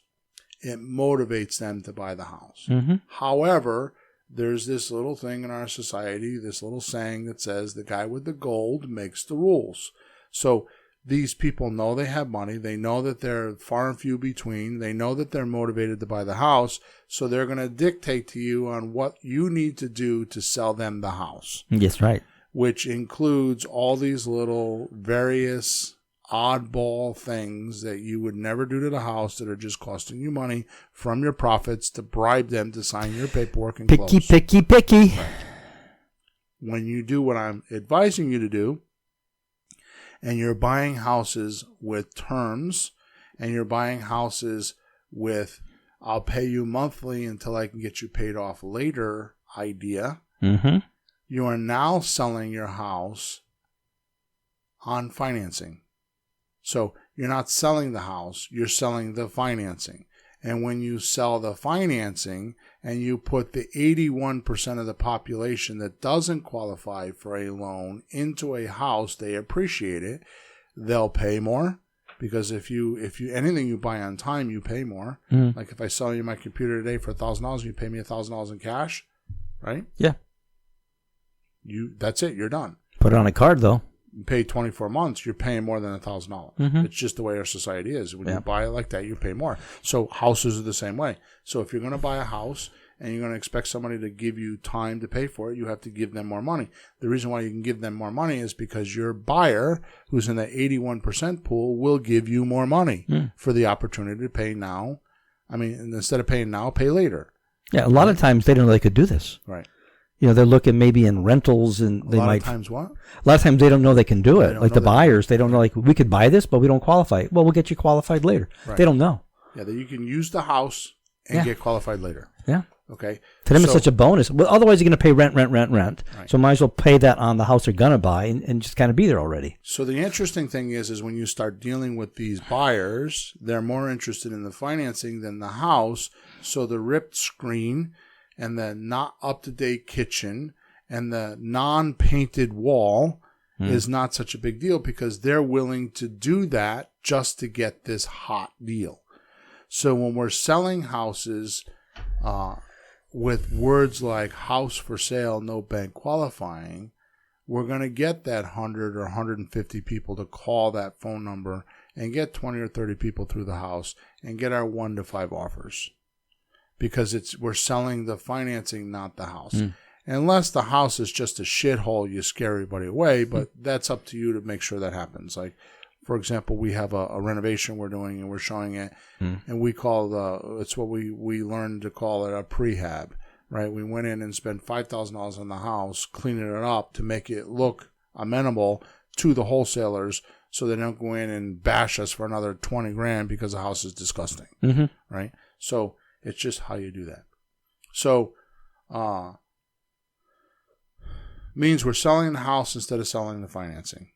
It motivates them to buy the house. Mm-hmm. However, there's this little thing in our society, this little saying that says the guy with the gold makes the rules. So these people know they have money. They know that they're far and few between. They know that they're motivated to buy the house. So they're going to dictate to you on what you need to do to sell them the house. Yes, right. Which includes all these little various oddball things that you would never do to the house that are just costing you money from your profits to bribe them to sign your paperwork and Picky, close. picky, picky. Right. When you do what I'm advising you to do, and you're buying houses with terms, and you're buying houses with I'll pay you monthly until I can get you paid off later idea, Mm-hmm. you are now selling your house on financing. So you're not selling the house, you're selling the financing. And when you sell the financing and you put the 81% of the population that doesn't qualify for a loan into a house, they appreciate it. They'll pay more because if you anything you buy on time, you pay more. Mm-hmm. Like if I sell you my computer today for $1,000, you pay me $1,000 in cash, right? Yeah. That's it. You're done. Put it on a card, though. You pay 24 months, you're paying more than $1,000. Mm-hmm. It's just the way our society is. When you buy it like that, you pay more. So houses are the same way. So if you're going to buy a house and you're going to expect somebody to give you time to pay for it, you have to give them more money. The reason why you can give them more money is because your buyer, who's in the 81% pool, will give you more money for the opportunity to pay now. I mean, instead of paying now, pay later. Yeah, a lot of times they don't know they could do this. Right. You know, they're looking maybe in rentals, and they A lot might. of times what? A lot of times they don't know they can do it. Like the know buyers, they don't know. Like, we could buy this, but we don't qualify. Well, we'll get you qualified later. Right. They don't know. Yeah, that you can use the house and get qualified later. Yeah. Okay. To them, So- it's such a bonus. Well, otherwise, you're going to pay rent. Right. So might as well pay that on the house they're going to buy and just kind of be there already. So the interesting thing is when you start dealing with these buyers, they're more interested in the financing than the house. So the ripped screen and the not up-to-date kitchen and the non-painted wall is not such a big deal because they're willing to do that just to get this hot deal. So when we're selling houses with words like house for sale, no bank qualifying, we're going to get that 100 or 150 people to call that phone number and get 20 or 30 people through the house and get our 1 to 5 offers because we're selling the financing, not the house. Unless the house is just a shithole, you scare everybody away, but that's up to you to make sure that happens. Like, for example, we have a renovation we're doing and we're showing it, and we call it's what we learned to call it a prehab, right? We went in and spent $5,000 on the house, cleaning it up to make it look amenable to the wholesalers so they don't go in and bash us for another 20 grand because the house is disgusting, right? So it's just how you do that. So, means we're selling the house instead of selling the financing.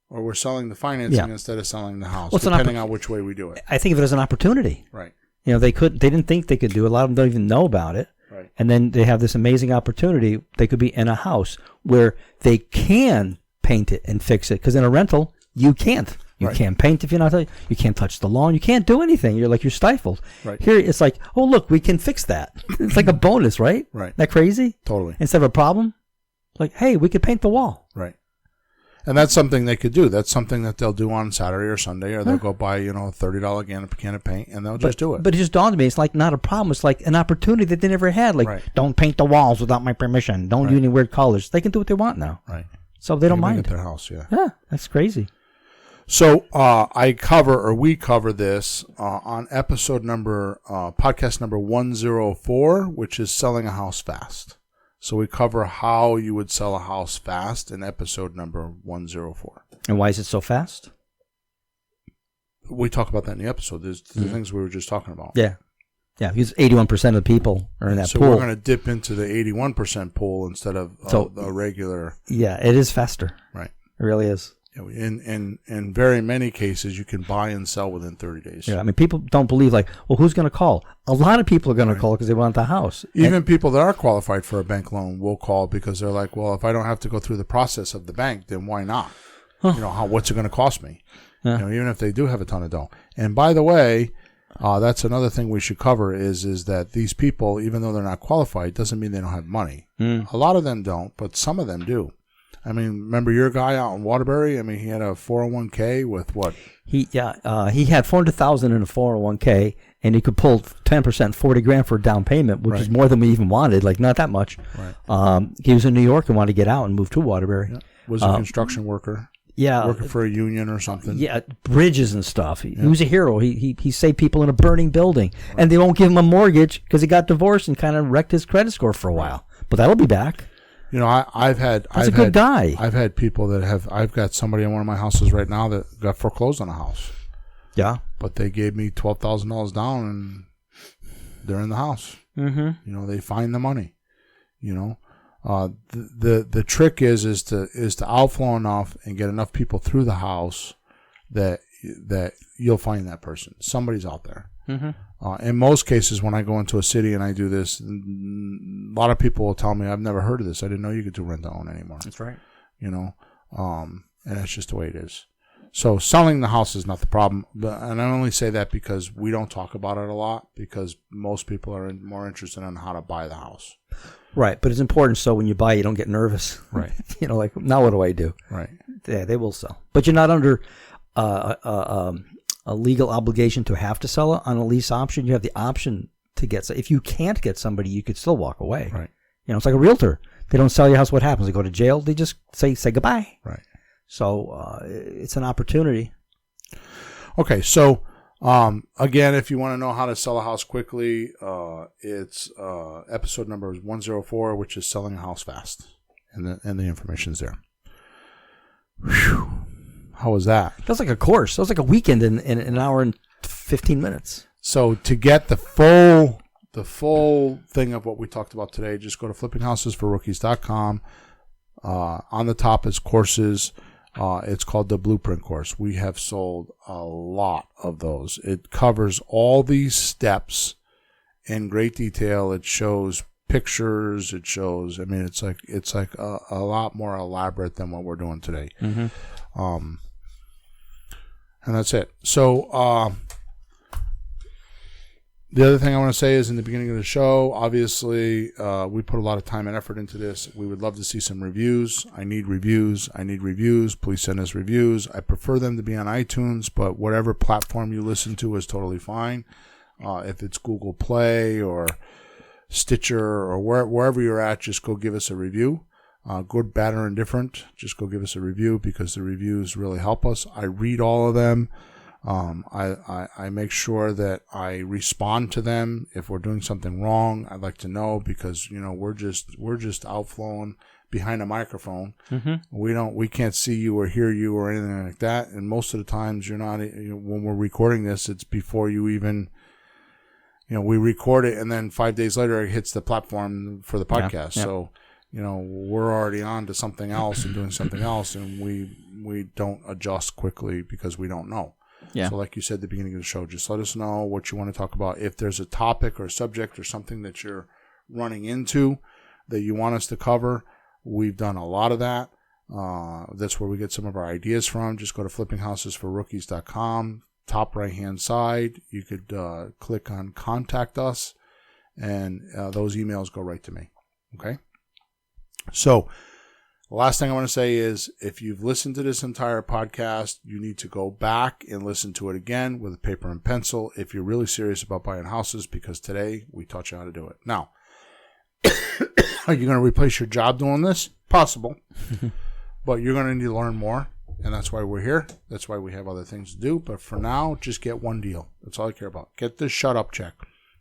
Or we're selling the financing instead of selling the house, depending on which way we do it. I think of it as an opportunity. Right. You know, they didn't think they could do it. A lot of them don't even know about it. Right. And then they have this amazing opportunity. They could be in a house where they can paint it and fix it. Because in a rental, you can't. You can't paint if you're not. You can't touch the lawn. You can't do anything. You're stifled. Right. Here, it's like, oh, look, we can fix that. It's like a bonus, right? Right. Isn't that crazy? Totally. Instead of a problem, like, hey, we could paint the wall. Right. And that's something they could do. That's something that they'll do on Saturday or Sunday, or they'll go buy, a $30 can of paint, and they'll just do it. But it just dawned on me, it's like not a problem. It's like an opportunity that they never had. Like, don't paint the walls without my permission. Don't use any weird colors. They can do what they want now. Right. So they don't Make mind. it their house, yeah. Yeah, that's crazy. So we cover this on podcast number 104, which is selling a house fast. So we cover how you would sell a house fast in episode number 104. And why is it so fast? We talk about that in the episode. There's the things we were just talking about. Yeah. Yeah, because 81% of the people are in that so pool. we're going to dip into the 81% pool instead of a regular. Yeah, it is fester. Right. It really is. In very many cases, you can buy and sell within 30 days. Yeah, I mean, people don't believe, like, well, who's going to call? A lot of people are going to call because they want the house. Even people that are qualified for a bank loan will call because they're like, well, if I don't have to go through the process of the bank, then why not? What's it going to cost me? Yeah. Even if they do have a ton of dough. And by the way, that's another thing we should cover is that these people, even though they're not qualified, doesn't mean they don't have money. A lot of them don't, but some of them do. I mean, remember your guy out in Waterbury? I mean, he had a 401k with what? He had $400,000 in a 401k, and he could pull 10%, $40,000 for a down payment, which is more than we even wanted. Like, not that much. Right. He was in New York and wanted to get out and move to Waterbury. Yeah. Was a construction worker. Yeah, working for a union or something. Yeah, bridges and stuff. He was a hero. He saved people in a burning building, and they won't give him a mortgage because he got divorced and kind of wrecked his credit score for a while. But that'll be back. I've had a good guy. I've had people that have. I've got somebody in one of my houses right now that got foreclosed on a house. Yeah, but they gave me $12,000 down, and they're in the house. Mm-hmm. They find the money. The trick is to outflow enough and get enough people through the house that you'll find that person. Somebody's out there. Mm-hmm. In most cases, when I go into a city and I do this, a lot of people will tell me, "I've never heard of this. I didn't know you could do rent to own anymore." That's right. And that's just the way it is. So selling the house is not the problem, and I only say that because we don't talk about it a lot because most people are more interested in how to buy the house. Right, but it's important so when you buy, you don't get nervous. Right. Like, now what do I do? Right. Yeah, they will sell. But you're not under a legal obligation to have to sell it on a lease option. You have the option to get. So if you can't get somebody, you could still walk away. Right. It's like a realtor. They don't sell your house. What happens? They go to jail. They just say goodbye. Right. So it's an opportunity. Okay, so again, if you want to know how to sell a house quickly, it's episode number 104, which is selling a house fast, and the information's there. Whew. How was that? That was like a course. That was like a weekend in an hour and 15 minutes. So to get the full thing of what we talked about today, just go to flippinghousesforrookies.com. On the top is courses. It's called the Blueprint course. We have sold a lot of those. It covers all these steps in great detail. It shows pictures. It shows. I mean, it's like a lot more elaborate than what we're doing today. Mm-hmm. And that's it. So the other thing I want to say is in the beginning of the show, obviously, we put a lot of time and effort into this. We would love to see some reviews. I need reviews. Please send us reviews. I prefer them to be on iTunes, but whatever platform you listen to is totally fine. If it's Google Play or Stitcher or wherever you're at, just go give us a review. Good, bad, or indifferent, just go give us a review because the reviews really help us. I read all of them. I make sure that I respond to them. If we're doing something wrong, I'd like to know because, we're just outflowing behind a microphone. Mm-hmm. We can't see you or hear you or anything like that. And most of the times you're not, when we're recording this, it's before you even, we record it and then 5 days later it hits the platform for the podcast. Yeah. So, we're already on to something else and doing something else, and we don't adjust quickly because we don't know. Yeah. So like you said at the beginning of the show, just let us know what you want to talk about. If there's a topic or a subject or something that you're running into that you want us to cover, we've done a lot of that. That's where we get some of our ideas from. Just go to flippinghousesforrookies.com. Top right-hand side, you could click on Contact Us, and those emails go right to me. Okay? So, the last thing I want to say is, if you've listened to this entire podcast, you need to go back and listen to it again with a paper and pencil if you're really serious about buying houses, because today we taught you how to do it. Now, are you going to replace your job doing this? Possible. But you're going to need to learn more, and that's why we're here. That's why we have other things to do. But for now, just get one deal. That's all I care about. Get this shut-up check.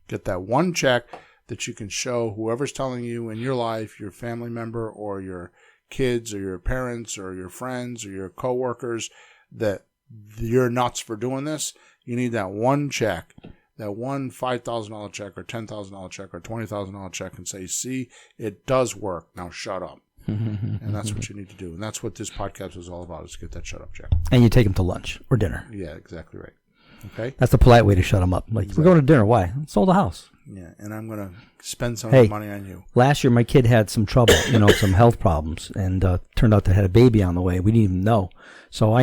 Get that one check that you can show whoever's telling you in your life, your family member or your kids or your parents or your friends or your coworkers, that you're nuts for doing this. You need that one check that one $5,000 check or $10,000 check or $20,000 check and say, see, it does work. Now shut up. And that's what you need to do. And that's what this podcast is all about, is to get that shut up check. And you take them to lunch or dinner. Yeah, exactly right. Okay? That's the polite way to shut them up. Like, we're going to dinner. Why? Sold the house. Yeah, and I'm going to spend some of the money on you. Last year my kid had some trouble, some health problems, and turned out they had a baby on the way. We didn't even know. So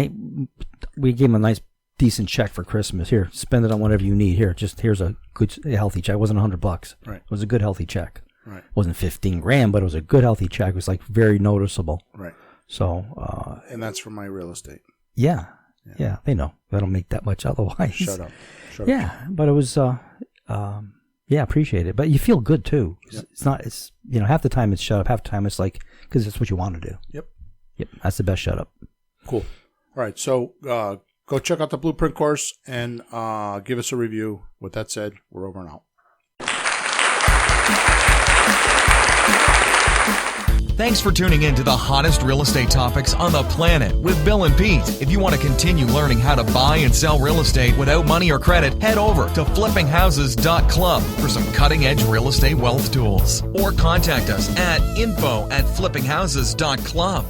we gave him a nice, decent check for Christmas. Here, spend it on whatever you need. Here's a good, healthy check. It wasn't $100. Right. It was a good, healthy check. Right. It wasn't 15 grand, but it was a good, healthy check. It was like very noticeable. Right. So. And that's for my real estate. Yeah. They know. They don't make that much otherwise. Shut up. Yeah, but it was, appreciate it. But you feel good too. Yep. It's not, half the time it's shut up, half the time it's like, because it's what you want to do. Yep. That's the best shut up. Cool. All right. So go check out the Blueprint course and give us a review. With that said, we're over and out. Thanks for tuning in to the hottest real estate topics on the planet with Bill and Pete. If you want to continue learning how to buy and sell real estate without money or credit, head over to flippinghouses.club for some cutting-edge real estate wealth tools. Or contact us at info@flippinghouses.club.